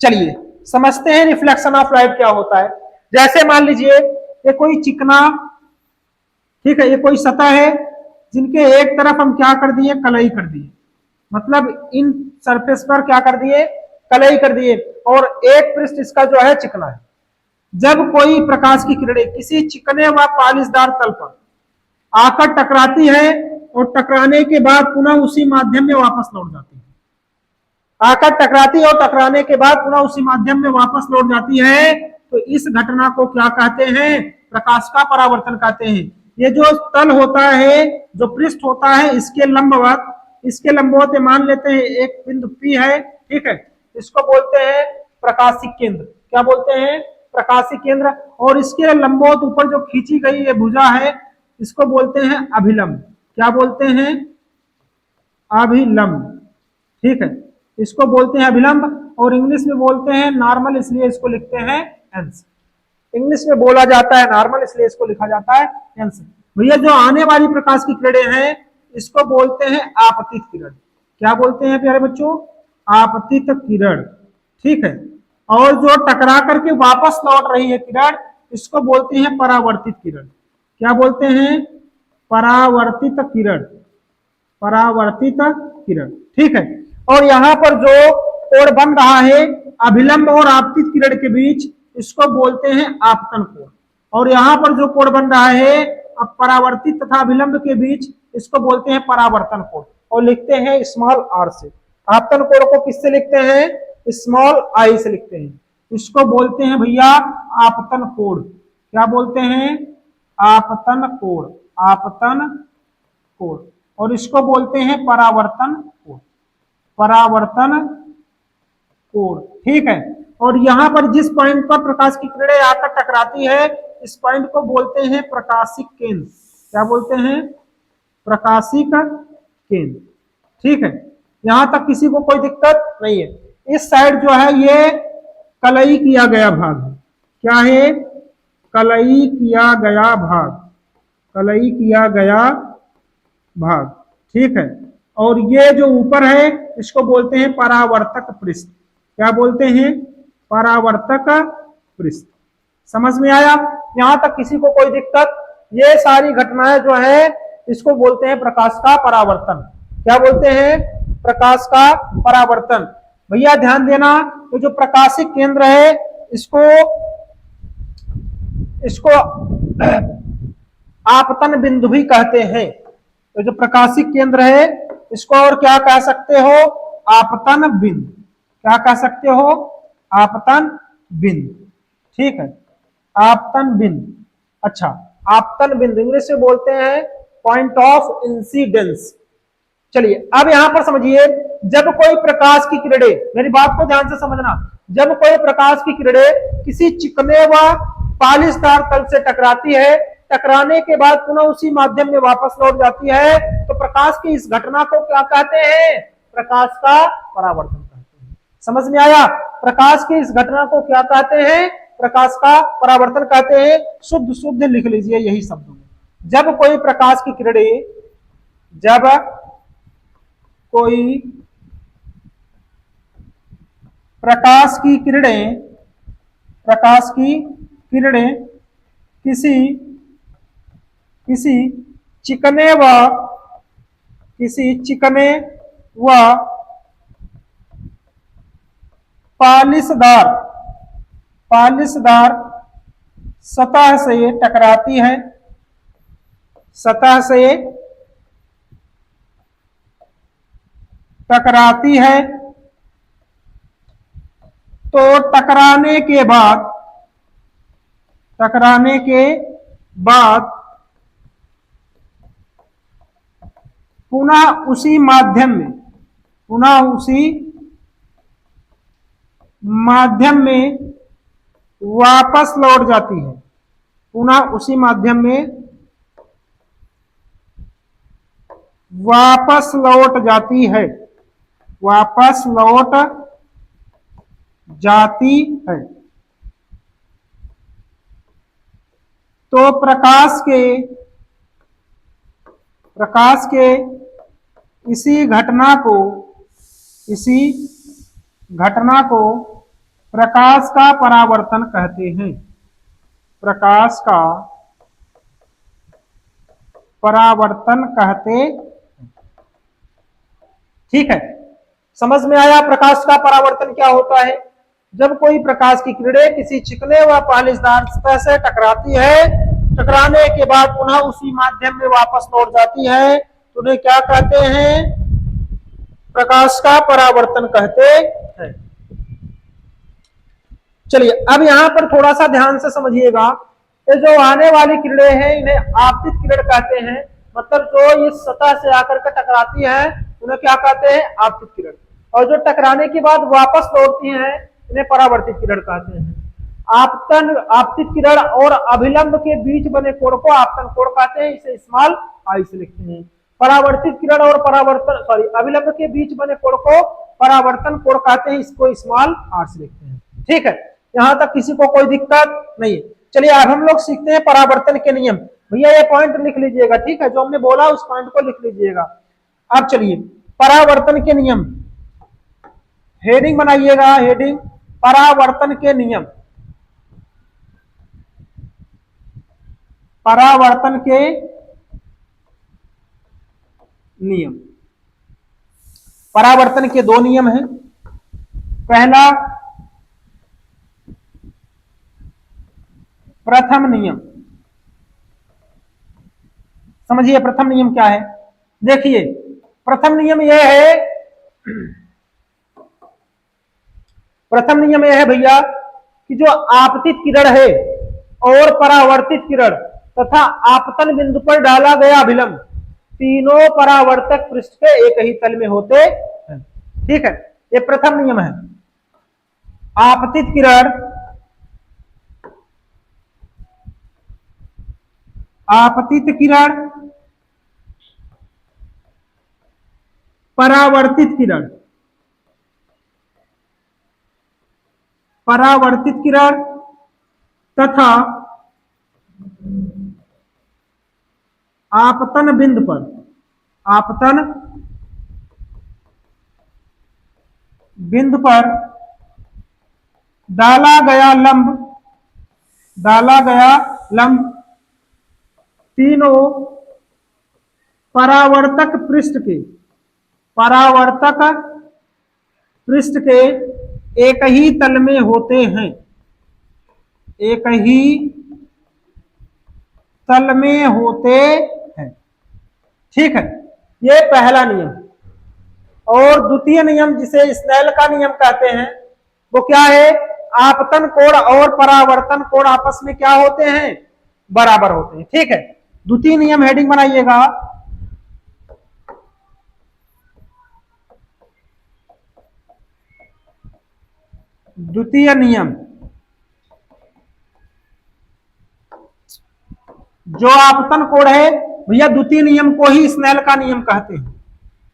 चलिए समझते हैं रिफ्लेक्शन ऑफ लाइट क्या होता है। जैसे मान लीजिए ये कोई चिकना, ठीक है, ये कोई सतह है जिनके एक तरफ हम क्या कर दिए? कलई कर दिए, मतलब इन सरफेस पर क्या कर दिए? कलई कर दिए, और एक पृष्ठ इसका जो है चिकना है। जब कोई प्रकाश की किरणें किसी चिकने व पालिशदार तल पर आकर टकराती है और टकराने के बाद पुनः उसी माध्यम में वापस लौट जाती है, आकर टकराती है और टकराने के बाद पुनः उसी माध्यम में वापस लौट जाती है, तो इस घटना को क्या कहते हैं? प्रकाश का परावर्तन कहते हैं। ये जो तल होता है, जो पृष्ठ होता है, इसके लंबवत मान लेते हैं एक बिंदु P है, ठीक है, इसको बोलते हैं प्रकाशिक केंद्र। क्या बोलते हैं? प्रकाशिक केंद्र। और इसके लंबवत ऊपर जो खींची गई ये भुजा है, इसको बोलते हैं अभिलंब। क्या बोलते हैं? अभिलंब, ठीक है, इसको बोलते हैं अभिलंब। और इंग्लिश में बोलते हैं नॉर्मल, इसलिए इसको लिखते हैं एंस। इंग्लिश में बोला जाता है नॉर्मल, इसलिए इसको लिखा जाता है एंस। भैया जो आने वाली प्रकाश की किरणें हैं, इसको बोलते हैं आपतित किरण। क्या बोलते हैं प्यारे बच्चों? आपतित किरण, ठीक है। और जो टकरा करके वापस लौट रही है किरण, इसको बोलते हैं परावर्तित किरण। क्या बोलते हैं? परावर्तित किरण, परावर्तित किरण, ठीक है। और यहाँ पर जो कोण बन रहा है अभिलंब और आपतित किरण के बीच, इसको बोलते हैं आपतन कोण। और यहाँ पर जो कोण बन रहा है अब परावर्तित तथा अभिलंब के बीच, इसको बोलते हैं परावर्तन कोण, और लिखते हैं स्मॉल आर से। आपतन कोण को किससे लिखते हैं? स्मॉल आई से लिखते हैं। इसको बोलते हैं भैया आपतन कोण। क्या बोलते हैं? आपतन कोण, आपतन कोण। और इसको बोलते हैं परावर्तन कोण, परावर्तन कोण, ठीक है। और यहां पर जिस पॉइंट पर प्रकाश की किरणें आकर टकराती है, इस पॉइंट को बोलते हैं प्रकाशिक केंद्र। क्या बोलते हैं? प्रकाशिक केंद्र, ठीक है। यहां तक किसी को कोई दिक्कत नहीं है। इस साइड जो है ये कलई किया गया भाग है। क्या है? कलई किया गया भाग, कलई किया गया भाग, ठीक है। और ये जो ऊपर है, इसको बोलते हैं परावर्तक पृष्ठ। क्या बोलते हैं? परावर्तक पृष्ठ। समझ में आया? यहां तक किसी को कोई दिक्कत? ये सारी घटनाएं जो है, इसको बोलते हैं प्रकाश का परावर्तन। क्या बोलते हैं? प्रकाश का परावर्तन। भैया ध्यान देना, तो जो प्रकाशिक केंद्र है, इसको आपतन बिंदु भी कहते हैं। तो जो प्रकाशिक केंद्र है, इसको और क्या कह सकते हो? आपतन बिंदु। क्या कह सकते हो? आपतन बिंदु, ठीक है, आपतन बिंदु। अच्छा, आपतन बिंदु इंग्लिश में बोलते हैं पॉइंट ऑफ इंसिडेंस। चलिए अब यहां पर समझिए, जब कोई प्रकाश की किरणें, मेरी बात को ध्यान से समझना, जब कोई प्रकाश की किरणें किसी चिकने व पालिशदार तल से टकराती है, टकराने के बाद पुनः उसी माध्यम में वापस लौट जाती है, तो प्रकाश की इस घटना को क्या कहते हैं? प्रकाश का परावर्तन कहते हैं। समझ में आया? प्रकाश की इस घटना को क्या कहते हैं? प्रकाश का परावर्तन कहते हैं। शुद्ध शुद्ध लिख लीजिए यही शब्दों में। जब कोई प्रकाश की किरणें, जब कोई प्रकाश की किरणें, प्रकाश की किरणें किसी चिकने व पालिशदार सतह से टकराती है, सतह से टकराती है, तो टकराने के बाद पुनः उसी माध्यम में वापस लौट जाती है, पुनः उसी माध्यम में वापस लौट जाती है, वापस लौट जाती है। तो प्रकाश के इसी घटना को प्रकाश का परावर्तन कहते हैं। प्रकाश का परावर्तन कहते, ठीक है। समझ में आया प्रकाश का परावर्तन क्या होता है? जब कोई प्रकाश की किरणें किसी चिकने व पालिशदार सतह से टकराती है, टकराने के बाद पुनः उसी माध्यम में वापस लौट जाती है, तो उन्हें क्या कहते हैं? प्रकाश का परावर्तन कहते हैं। चलिए अब यहां पर थोड़ा सा ध्यान से समझिएगा, ये जो आने वाली किरणें हैं इन्हें आपतित किरण कहते हैं। मतलब जो इस सतह से आकर के टकराती है उन्हें क्या कहते हैं? आपतित किरण। और जो टकराने के बाद वापस लौटती हैं इन्हें परावर्तित किरण कहते हैं। आपतित किरण और अभिलंब के बीच बने कोण को आपतन कोण कहते हैं, इसे स्मॉल आई से लिखते हैं। परावर्तित किरण और अभिलंब के बीच बने कोण को परावर्तन कोण कहते हैं, इसको स्मॉल आर से लिखते हैं। ठीक है, यहां तक किसी को कोई दिक्कत नहीं है। चलिए अब हम लोग सीखते हैं परावर्तन के नियम। भैया ये पॉइंट लिख लीजिएगा, ठीक है, जो हमने बोला उस पॉइंट को लिख लीजिएगा। अब चलिए परावर्तन के नियम, हेडिंग बनाइएगा, हेडिंग परावर्तन के नियम। परावर्तन के नियम, परावर्तन के दो नियम हैं। पहला प्रथम नियम, समझिए प्रथम नियम क्या है। देखिए प्रथम नियम यह है, प्रथम नियम यह है भैया कि जो आपतित किरण है और परावर्तित किरण तथा आपतन बिंदु पर डाला गया अभिलंब तीनों परावर्तक पृष्ठ के एक ही तल में होते हैं। ठीक है, ये प्रथम नियम है। आपतित किरण, आपतित किरण, परावर्तित किरण, परावर्तित किरण तथा आपतन बिंदु पर, आपतन बिंदु पर डाला गया लंब, डाला गया लंब तीनों परावर्तक पृष्ठ के, परावर्तक पृष्ठ के एक ही तल में होते हैं, एक ही तल में होते हैं। ठीक है, ये पहला नियम। और द्वितीय नियम जिसे स्नेल का नियम कहते हैं वो क्या है? आपतन कोण और परावर्तन कोण आपस में क्या होते हैं? बराबर होते हैं। ठीक है, द्वितीय नियम हेडिंग बनाइएगा, द्वितीय नियम। जो आपतन कोण है भैया द्वितीय नियम को ही स्नेल का नियम कहते हैं,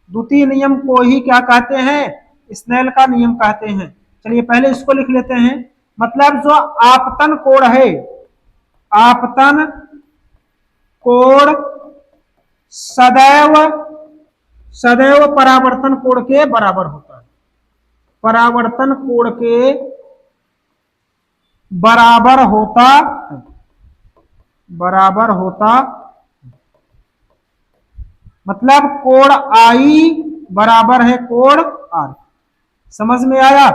द्वितीय नियम को ही क्या कहते हैं? स्नेल का नियम कहते हैं। चलिए पहले इसको लिख लेते हैं। मतलब जो आपतन कोण है, आपतन कोण सदैव सदैव परावर्तन कोण के बराबर होता है, परावर्तन कोण के बराबर होता है, बराबर होता। मतलब कोण आई बराबर है कोण आर। समझ में आया?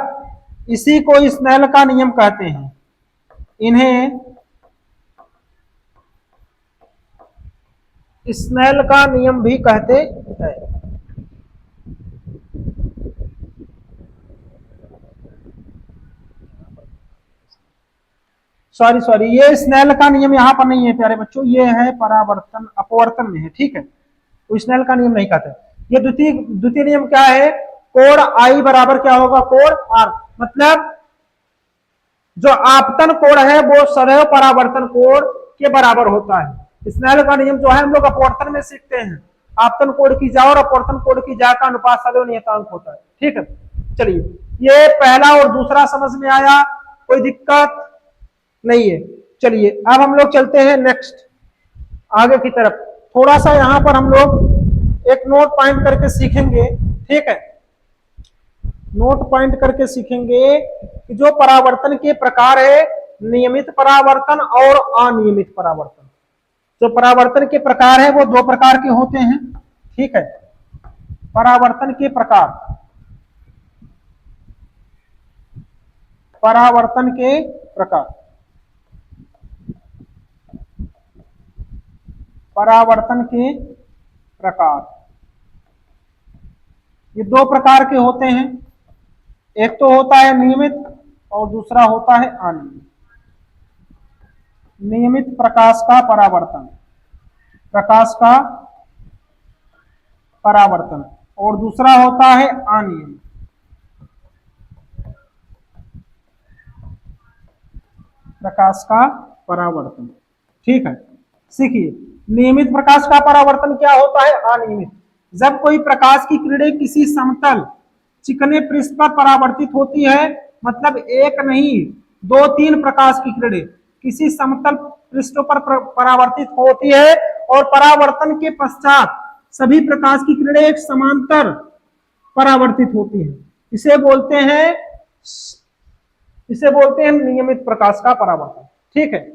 इसी को स्नेल का नियम कहते हैं। इन्हें स्नेल का नियम भी कहते हैं। सॉरी, ये स्नेल का नियम यहां पर नहीं है प्यारे बच्चों, ये है परावर्तन अपवर्तन में है। ठीक है, तो स्नेल का नियम नहीं कहते। ये द्वितीय नियम क्या है? कोण आई बराबर क्या होगा? कोण आर। मतलब जो आपतन कोण है वो सदैव परावर्तन कोण के बराबर होता है। स्नेल का नियम जो है हम लोग अपवर्तन में सीखते हैं, आपतन कोण की जा और अपवर्तन कोण की जा का अनुपात सदैव नियतांक होता है। ठीक है, चलिए ये पहला और दूसरा समझ में आया, कोई दिक्कत नहीं है। चलिए अब हम लोग चलते हैं नेक्स्ट आगे की तरफ। थोड़ा सा यहां पर हम लोग एक नोट पॉइंट करके सीखेंगे। ठीक है, नोट पॉइंट करके सीखेंगे कि जो परावर्तन के प्रकार है, नियमित परावर्तन और अनियमित परावर्तन। जो परावर्तन के प्रकार है वो दो प्रकार के होते हैं। ठीक है, परावर्तन के प्रकार, परावर्तन के प्रकार, परावर्तन के प्रकार, ये दो प्रकार के होते हैं, एक तो होता है नियमित और दूसरा होता है अनियमित। नियमित प्रकाश का परावर्तन, प्रकाश का परावर्तन, और दूसरा होता है अनियमित, प्रकाश का परावर्तन। ठीक है, सीखिए नियमित प्रकाश का परावर्तन क्या होता है, अनियमित। जब कोई प्रकाश की किरणें किसी समतल चिकने पृष्ठ पर परावर्तित होती है, मतलब एक नहीं दो तीन प्रकाश की किरणें किसी समतल पृष्ठों पर परावर्तित होती है और परावर्तन के पश्चात सभी प्रकाश की किरणें एक समांतर परावर्तित होती है, इसे बोलते हैं नियमित प्रकाश का परावर्तन। ठीक है,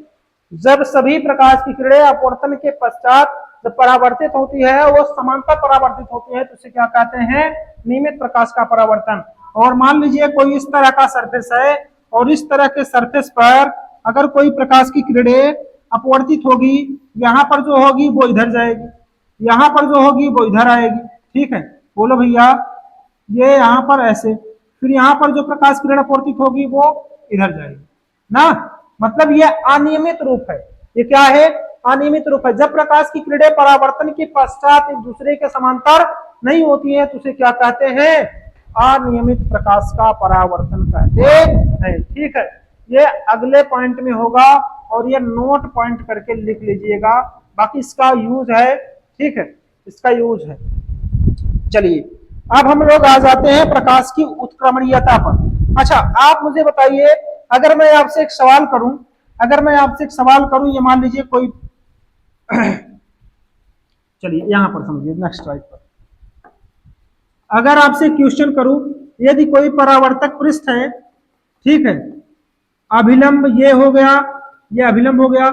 जब सभी प्रकाश की किरणें अपवर्तन के पश्चात जब परावर्तित होती है वो समांतर परावर्तित होती है तो इसे क्या कहते हैं, नियमित प्रकाश का परावर्तन। और मान लीजिए कोई इस तरह का सरफेस है और इस तरह के सरफेस पर अगर कोई प्रकाश की किरणें अपवर्तित होगी, यहाँ पर जो होगी वो इधर जाएगी, यहाँ पर जो होगी वो इधर आएगी। ठीक है, बोलो भैया, ये यहाँ पर ऐसे, फिर यहाँ पर जो प्रकाश किरण अपवर्तित होगी वो इधर जाएगी ना, मतलब ये अनियमित रूप है। ये क्या है, अनियमित रूप है। जब प्रकाश की किरणें परावर्तन के पश्चात एक दूसरे के समांतर नहीं होती है तो उसे क्या कहते हैं, अनियमित प्रकाश का परावर्तन कहते हैं। ठीक है, ये अगले पॉइंट में होगा और ये नोट पॉइंट करके लिख लीजिएगा, बाकी इसका यूज है। ठीक है, इसका यूज है। चलिए अब हम लोग आ जाते हैं प्रकाश की उत्क्रमणीयता पर। अच्छा, आप मुझे बताइए, अगर मैं आपसे एक सवाल करूं, ये मान लीजिए कोई चलिए यहां पर समझिए, नेक्स्ट स्लाइड पर अगर आपसे क्वेश्चन करूं, यदि कोई परावर्तक पृष्ठ है, ठीक है, अभिलंब ये हो गया, ये अभिलंब हो गया,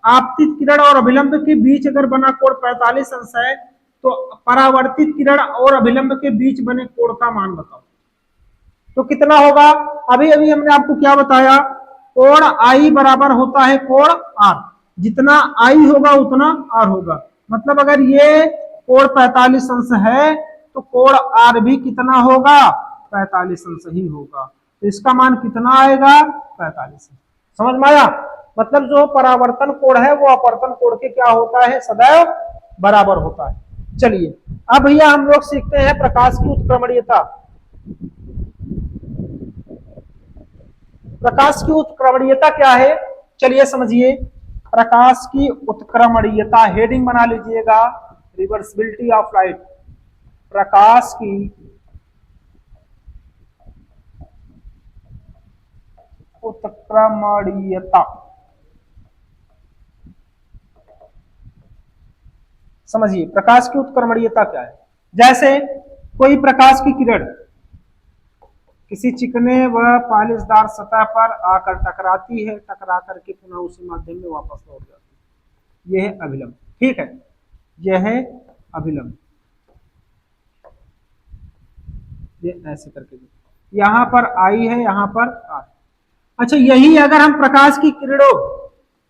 आपतित किरण और अभिलंब के बीच अगर बना कोण 45 अंश है तो परावर्तित किरण और अभिलंब के बीच बने कोण का मान बताओ, तो कितना होगा। अभी अभी हमने आपको क्या बताया, कोण आई बराबर होता है कोण आर, जितना आई होगा उतना आर होगा। मतलब अगर ये कोण 45 अंश है तो कोण आर भी कितना होगा, 45 अंश ही होगा। तो इसका मान कितना आएगा, 45। समझ में आया, मतलब जो परावर्तन कोण है वो अपवर्तन कोण के क्या होता है, सदैव बराबर होता है। चलिए अब भैया हम लोग सीखते हैं प्रकाश की उत्क्रमणीयता। प्रकाश की उत्क्रमणीयता क्या है, चलिए समझिए। प्रकाश की उत्क्रमणीयता हेडिंग बना लीजिएगा, रिवर्सिबिलिटी ऑफ लाइट। प्रकाश की उत्क्रमणीयता, समझिए प्रकाश की उत्क्रमणीयता क्या है। जैसे कोई प्रकाश की किरण किसी चिकने व पालिशदार सतह पर आकर टकराती है, टकरा करके पुनः उसी माध्यम में वापस लौट जाती है, यह है अभिलंब। ठीक है, यह है अभिलंब, ये ऐसे करके यहां पर आई है, यहां पर आई। अच्छा, यही अगर हम प्रकाश की किरणों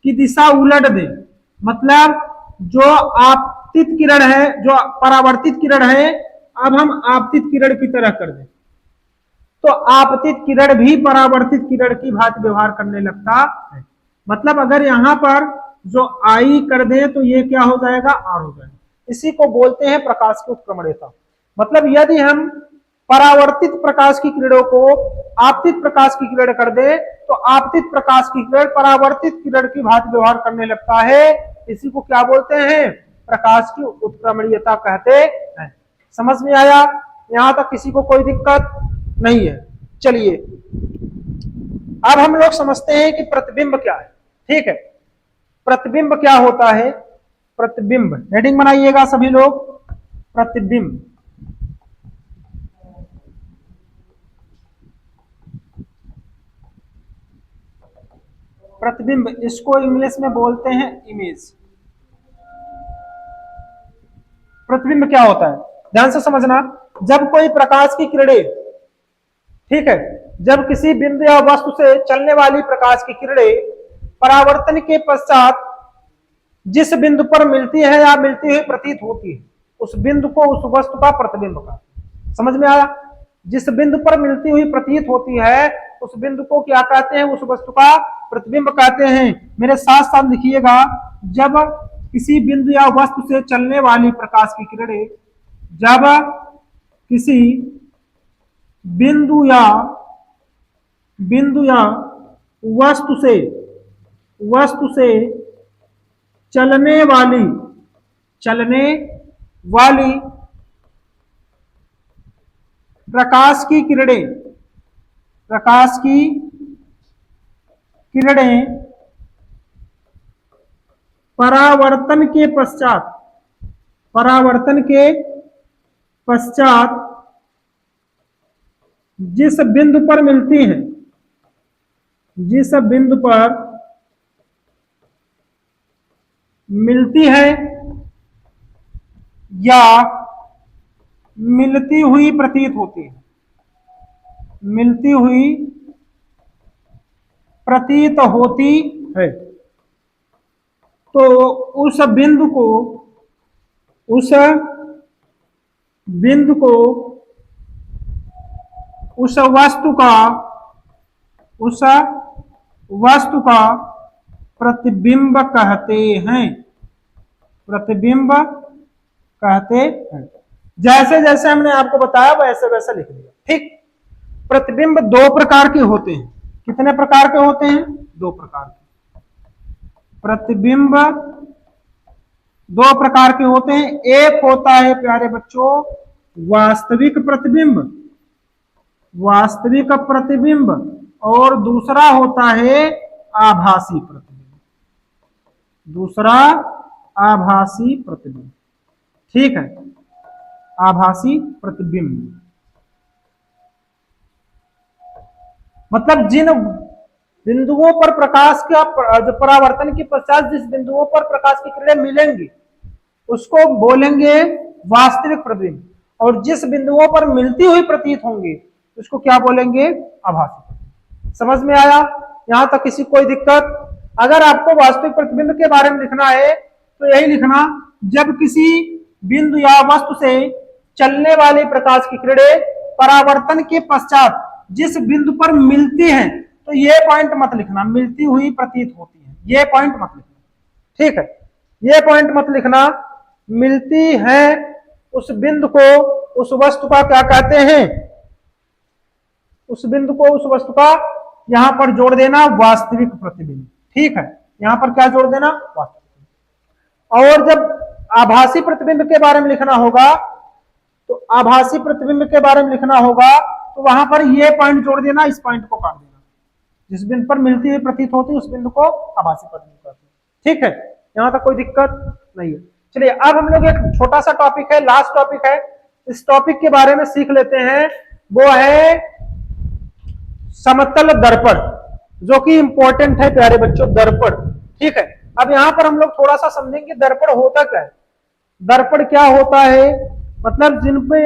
की दिशा उलट दें, मतलब जो आपतित किरण है, जो परावर्तित किरण है, अब हम आपतित किरण की तरह कर दें तो आपतित किरण भी परावर्तित किरण की भांति व्यवहार करने लगता है। मतलब अगर यहां पर जो आई कर दे तो ये क्या हो जाएगा, आर हो जाएगा। इसी को बोलते हैं प्रकाश की उत्क्रमणीयता। मतलब यदि हम परावर्तित प्रकाश की किरणों को आपतित प्रकाश की किरण कर दे तो आपतित प्रकाश की किरण परावर्तित किरण की भांति व्यवहार करने लगता है। इसी को क्या बोलते हैं, प्रकाश की उत्क्रमणीयता कहते हैं। समझ में आया, यहां तक किसी को कोई दिक्कत नहीं है। चलिए अब हम लोग समझते हैं कि प्रतिबिंब क्या है। ठीक है, प्रतिबिंब क्या होता है, प्रतिबिंब हेडिंग बनाइएगा सभी लोग, प्रतिबिंब। प्रतिबिंब इसको इंग्लिश में बोलते हैं इमेज। प्रतिबिंब क्या होता है, ध्यान से समझना। जब कोई प्रकाश की किरणें, ठीक है। जब किसी बिंदु या वस्तु से चलने वाली प्रकाश की किरणें परावर्तन के पश्चात जिस बिंदु पर मिलती है या मिलती हुई प्रतीत होती है, उस बिंदु को उस वस्तु का प्रतिबिंब कहते हैं। समझ में आया? जिस बिंदु पर मिलती हुई प्रतीत होती है उस बिंदु को क्या कहते हैं? उस वस्तु का प्रतिबिंब कहते हैं। मेरे साथ साथ लिखिएगा, जब किसी बिंदु या वस्तु से चलने वाली प्रकाश की किरणें, जब किसी बिंदु या वस्तु से चलने वाली प्रकाश की किरणें परावर्तन के पश्चात जिस बिंदु पर मिलती हैं, जिस बिंदु पर मिलती है या मिलती हुई प्रतीत होती है, मिलती हुई प्रतीत होती है, तो उस बिंदु को उस वस्तु का प्रतिबिंब कहते हैं। प्रतिबिंब कहते हैं। जैसे जैसे हमने आपको बताया वैसे वैसे लिख दिया। ठीक। प्रतिबिंब दो प्रकार के होते हैं। कितने प्रकार के होते हैं? दो प्रकार के। प्रतिबिंब दो प्रकार के होते हैं। एक होता है प्यारे बच्चों वास्तविक प्रतिबिंब, और दूसरा होता है आभासी प्रतिबिंब। ठीक है, आभासी प्रतिबिंब मतलब जिन बिंदुओं पर प्रकाश का जो परावर्तन के पश्चात जिस बिंदुओं पर प्रकाश की किरणें मिलेंगी उसको बोलेंगे वास्तविक प्रतिबिंब, और जिस बिंदुओं पर मिलती हुई प्रतीत होंगे उसको क्या बोलेंगे? आभासी प्रतिबिंब। समझ में आया? यहां तक किसी कोई दिक्कत? अगर आपको वास्तविक प्रतिबिंब के बारे में लिखना है तो यही लिखना, जब किसी बिंदु या वस्तु से चलने वाली प्रकाश की किरणें परावर्तन के पश्चात जिस बिंदु पर मिलती हैं, तो ये पॉइंट मत लिखना, मिलती हुई प्रतीत होती है, ये पॉइंट मत लिखना। ठीक है, ये पॉइंट मत लिखना। मिलती है उस बिंदु को उस वस्तु का क्या कहते हैं? उस बिंदु को उस वस्तु का यहां पर जोड़ देना वास्तविक प्रतिबिंब। ठीक है, यहां पर क्या जोड़ देना? वास्तविक। और जब आभासी प्रतिबिंब के बारे में लिखना होगा तो आभासी प्रतिबिंब के बारे में लिखना होगा तो वहां पर ये पॉइंट जोड़ देना, इस पॉइंट को काट देना। जिस बिंदु पर मिलती हुई प्रतीत होती है उस बिंदु को आभासी प्रतिबिंब कहते हैं। ठीक है, यहां तक कोई दिक्कत नहीं है। चलिए अब हम लोग एक छोटा सा टॉपिक है, लास्ट टॉपिक है, इस टॉपिक के बारे में सीख लेते हैं। वो है समतल दर्पण, जो कि इंपॉर्टेंट है प्यारे बच्चों, दर्पण। ठीक है, अब यहां पर हम लोग थोड़ा सा समझेंगे दर्पण होता क्या है। दर्पण क्या होता है? मतलब जिनपे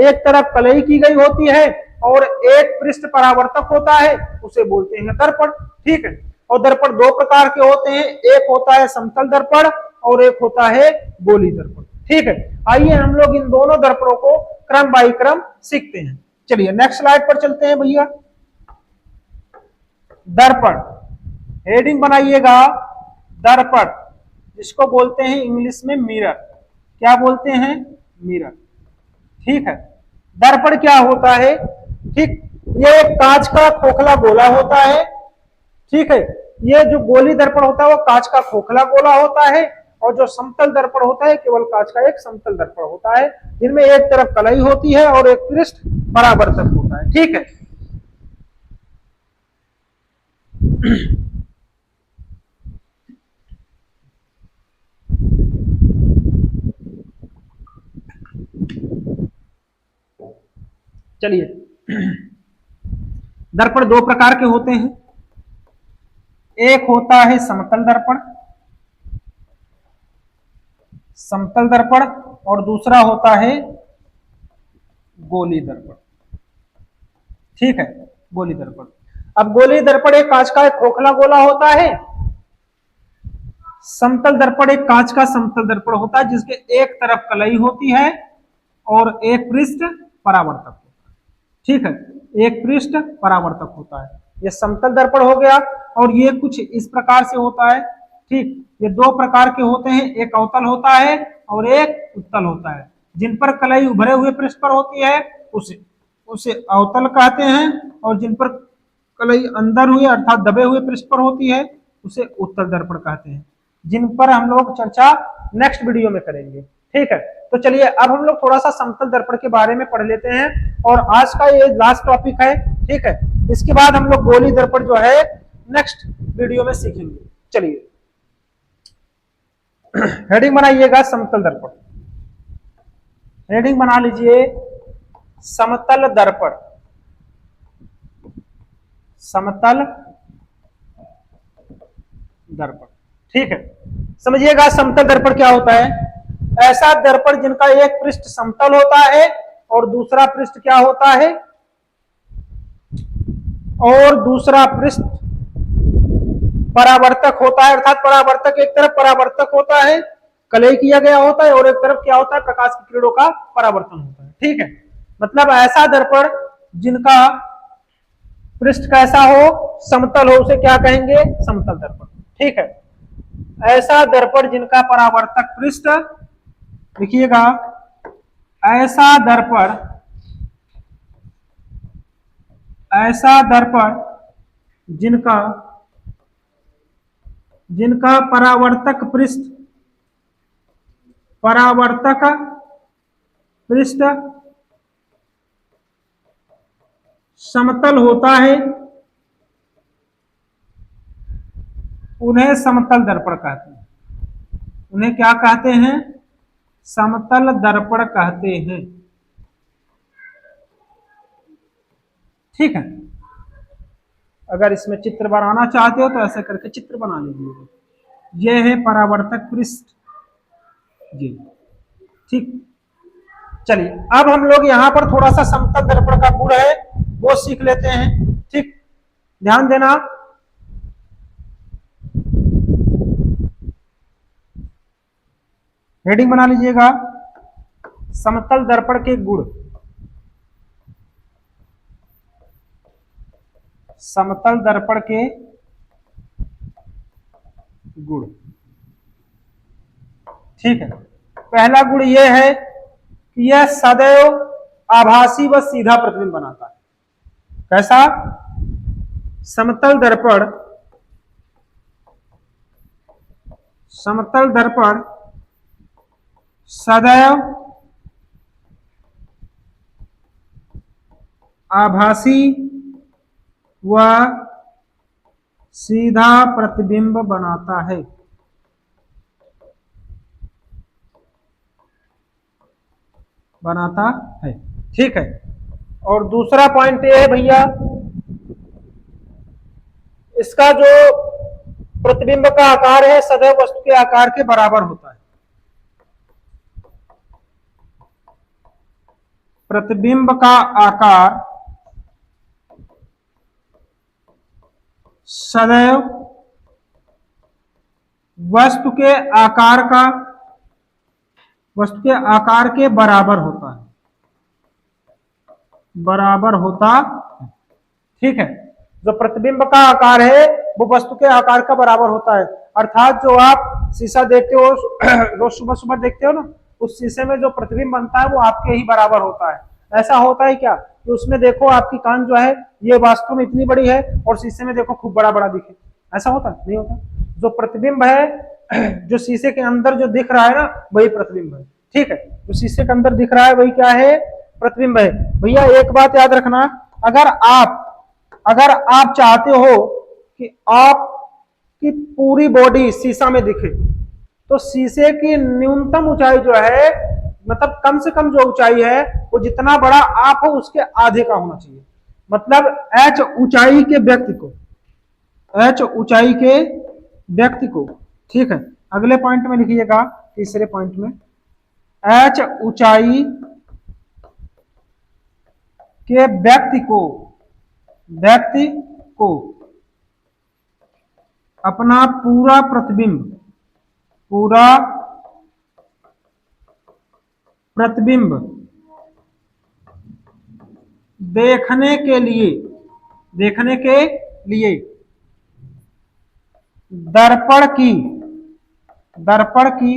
एक तरफ कलई की गई होती है और एक पृष्ठ परावर्तक होता है, उसे बोलते हैं दर्पण। ठीक है, और दर्पण दो प्रकार के होते हैं, एक होता है समतल दर्पण और एक होता है गोली दर्पण। ठीक है, आइए हम लोग इन दोनों दर्पणों को क्रम बाई क्रम सीखते हैं। चलिए नेक्स्ट स्लाइड पर चलते हैं भैया। दर्पण, हेडिंग बनाइएगा दर्पण, जिसको बोलते हैं इंग्लिश में मिरर। क्या बोलते हैं? मिरर। ठीक है, दर्पण क्या होता है? ठीक, ये कांच का खोखला गोला होता है। ठीक है, ये जो गोली दर्पण होता है वो कांच का खोखला गोला होता है, और जो समतल दर्पण होता है केवल कांच का एक समतल दर्पण होता है, जिनमें एक तरफ कलई होती है और एक पृष्ठ परावर्तक होता है। ठीक है, चलिए दर्पण दो प्रकार के होते हैं, एक होता है समतल दर्पण, और दूसरा होता है गोली दर्पण। ठीक है, गोली दर्पण। अब गोली दर्पण एक कांच का एक खोखला गोला होता है, समतल दर्पण एक कांच का समतल दर्पण होता है जिसके एक तरफ कलई होती है और एक पृष्ठ परावर्तक होता है। ठीक है, एक पृष्ठ परावर्तक होता है। ये समतल दर्पण हो गया और ये कुछ इस प्रकार से होता है। ठीक, ये दो प्रकार के होते हैं, एक अवतल होता है और एक उत्तल होता है। जिन पर कलई उभरे हुए पृष्ठ पर होती है उसे उसे अवतल कहते हैं, और जिन पर कलई अंदर हुए अर्थात दबे हुए पृष्ठ पर होती है उसे उत्तल दर्पण कहते हैं, जिन पर हम लोग चर्चा नेक्स्ट वीडियो में करेंगे। ठीक है, तो चलिए अब हम लोग थोड़ा सा समतल दर्पण के बारे में पढ़ लेते हैं और आज का ये लास्ट टॉपिक है। ठीक है, इसके बाद हम लोग गोली दर्पण जो है नेक्स्ट वीडियो में सीखेंगे। चलिए हेडिंग बनाइएगा समतल दर्पण, हेडिंग बना लीजिए समतल दर्पण। समतल दर्पण, ठीक है, समझिएगा समतल दर्पण क्या होता है। ऐसा दर्पण जिनका एक पृष्ठ समतल होता है और दूसरा पृष्ठ क्या होता है, और दूसरा पृष्ठ परावर्तक होता है, अर्थात परावर्तक एक तरफ परावर्तक होता है, कलई किया गया होता है, और एक तरफ क्या होता है, प्रकाश की किरणों का परावर्तन होता है। ठीक है, मतलब ऐसा दर्पण जिनका पृष्ठ कैसा हो, समतल हो, उसे क्या कहेंगे, समतल दर्पण। ठीक है, ऐसा दर्पण जिनका परावर्तक पृष्ठ, लिखिएगा, ऐसा दर्पण जिनका परावर्तक पृष्ठ समतल होता है उन्हें समतल दर्पण कहते हैं। उन्हें क्या कहते हैं, समतल दर्पण कहते हैं। ठीक है, अगर इसमें चित्र बनाना चाहते हो तो ऐसे करके चित्र बना लीजिएगा। यह है परावर्तक पृष्ठ जी। ठीक, चलिए अब हम लोग यहां पर थोड़ा सा समतल दर्पण का गुण है वो सीख लेते हैं। ठीक, ध्यान देना, हेडिंग बना लीजिएगा समतल दर्पण के गुण। समतल दर्पण के गुण, ठीक है, पहला गुण यह है कि यह सदैव आभासी व सीधा प्रतिबिंब बनाता है। कैसा, समतल दर्पण सदैव आभासी व सीधा प्रतिबिंब बनाता है। ठीक है, और दूसरा पॉइंट ये है भैया, इसका जो प्रतिबिंब का आकार है सदैव वस्तु के आकार के बराबर होता है। प्रतिबिंब का आकार सदैव वस्तु के आकार के बराबर होता है। ठीक है, जो प्रतिबिंब का आकार है वो वस्तु के आकार का बराबर होता है, अर्थात जो आप शीशा देखते हो रोज सुबह सुबह देखते हो ना, उस शीशे में जो प्रतिबिंब बनता है वो आपके ही बराबर होता है। ऐसा होता है क्या कि उसमें देखो आपकी कान जो है ये वास्तव में इतनी बड़ी है और शीशे में देखो खूब बड़ा बड़ा दिखे, ऐसा होता नहीं होता। जो प्रतिबिंब है जो शीशे के अंदर जो दिख रहा है ना वही प्रतिबिंब है। ठीक है, जो शीशे के अंदर दिख रहा है वही क्या है, प्रतिबिंब है। भैया एक बात याद रखना, अगर आप चाहते हो कि आपकी पूरी बॉडी शीशा में दिखे तो शीशे की न्यूनतम ऊंचाई जो है, मतलब कम से कम जो ऊंचाई है वो जितना बड़ा आप हो उसके आधे का होना चाहिए। मतलब h ऊंचाई के व्यक्ति को, ठीक है, अगले पॉइंट में लिखिएगा, तीसरे पॉइंट में, h ऊंचाई के व्यक्ति को व्यक्ति को अपना पूरा प्रतिबिंब देखने के लिए दर्पण की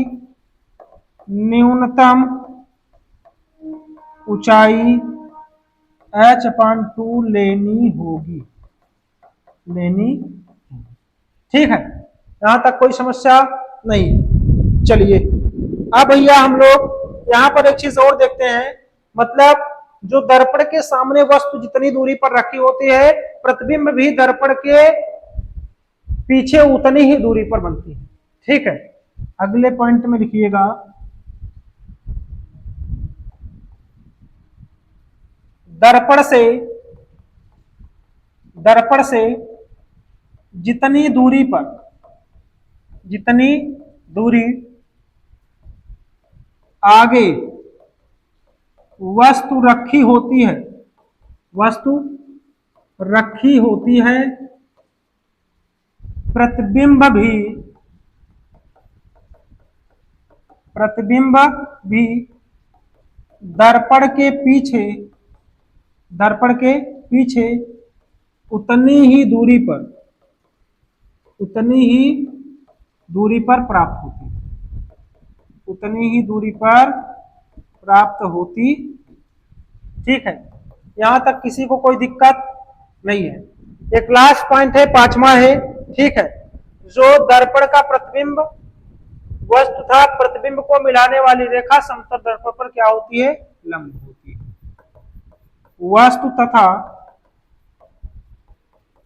न्यूनतम ऊंचाई h/2 लेनी होगी। ठीक है, यहां तक कोई समस्या नहीं। चलिए अब भैया हम लोग यहां पर एक चीज और देखते हैं, मतलब जो दर्पण के सामने वस्तु जितनी दूरी पर रखी होती है, प्रतिबिंब भी दर्पण के पीछे उतनी ही दूरी पर बनती है। ठीक है, अगले पॉइंट में लिखिएगा, दर्पण से जितनी दूरी आगे वस्तु रखी होती है, प्रतिबिंब भी दर्पण के पीछे उतनी ही दूरी पर प्राप्त होती। ठीक है, यहां तक किसी को कोई दिक्कत नहीं है। एक लास्ट पॉइंट है, 5वां है। ठीक है, जो दर्पण का प्रतिबिंब वस्तु तथा प्रतिबिंब को मिलाने वाली रेखा समतल दर्पण पर क्या होती है? लंब होती है। वस्तु तथा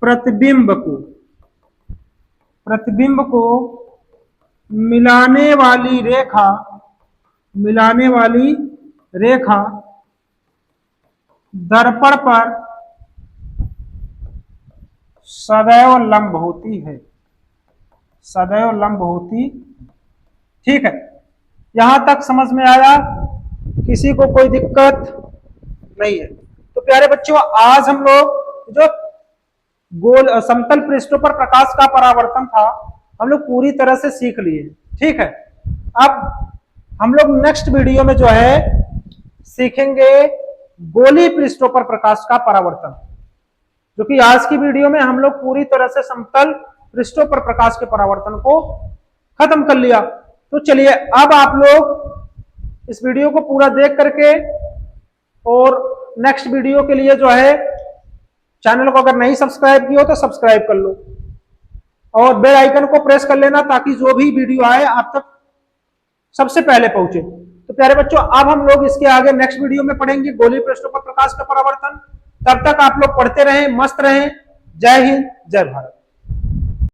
प्रतिबिंब को मिलाने वाली रेखा दर्पण पर सदैव लंब होती। ठीक है, यहां तक समझ में आया? किसी को कोई दिक्कत नहीं है? तो प्यारे बच्चों, आज हम लोग जो गोल समतल पृष्ठों पर प्रकाश का परावर्तन था, हम लोग पूरी तरह से सीख लिए। ठीक है, अब हम लोग नेक्स्ट वीडियो में जो है सीखेंगे गोलीय पृष्ठों पर प्रकाश का परावर्तन, जो कि आज की वीडियो में हम लोग पूरी तरह से समतल पृष्ठों पर प्रकाश के परावर्तन को खत्म कर लिया। तो चलिए अब आप लोग इस वीडियो को पूरा देख करके और नेक्स्ट वीडियो के लिए जो है चैनल को अगर नहीं सब्सक्राइब किया हो तो सब्सक्राइब कर लो और बेल आइकन को प्रेस कर लेना, ताकि जो भी वीडियो आए आप तक सबसे पहले पहुंचे। तो प्यारे बच्चों, अब हम लोग इसके आगे नेक्स्ट वीडियो में पढ़ेंगे गोलीय पृष्ठों पर प्रकाश का परावर्तन। तब तक आप लोग पढ़ते रहें, मस्त रहें। जय हिंद, जय भारत।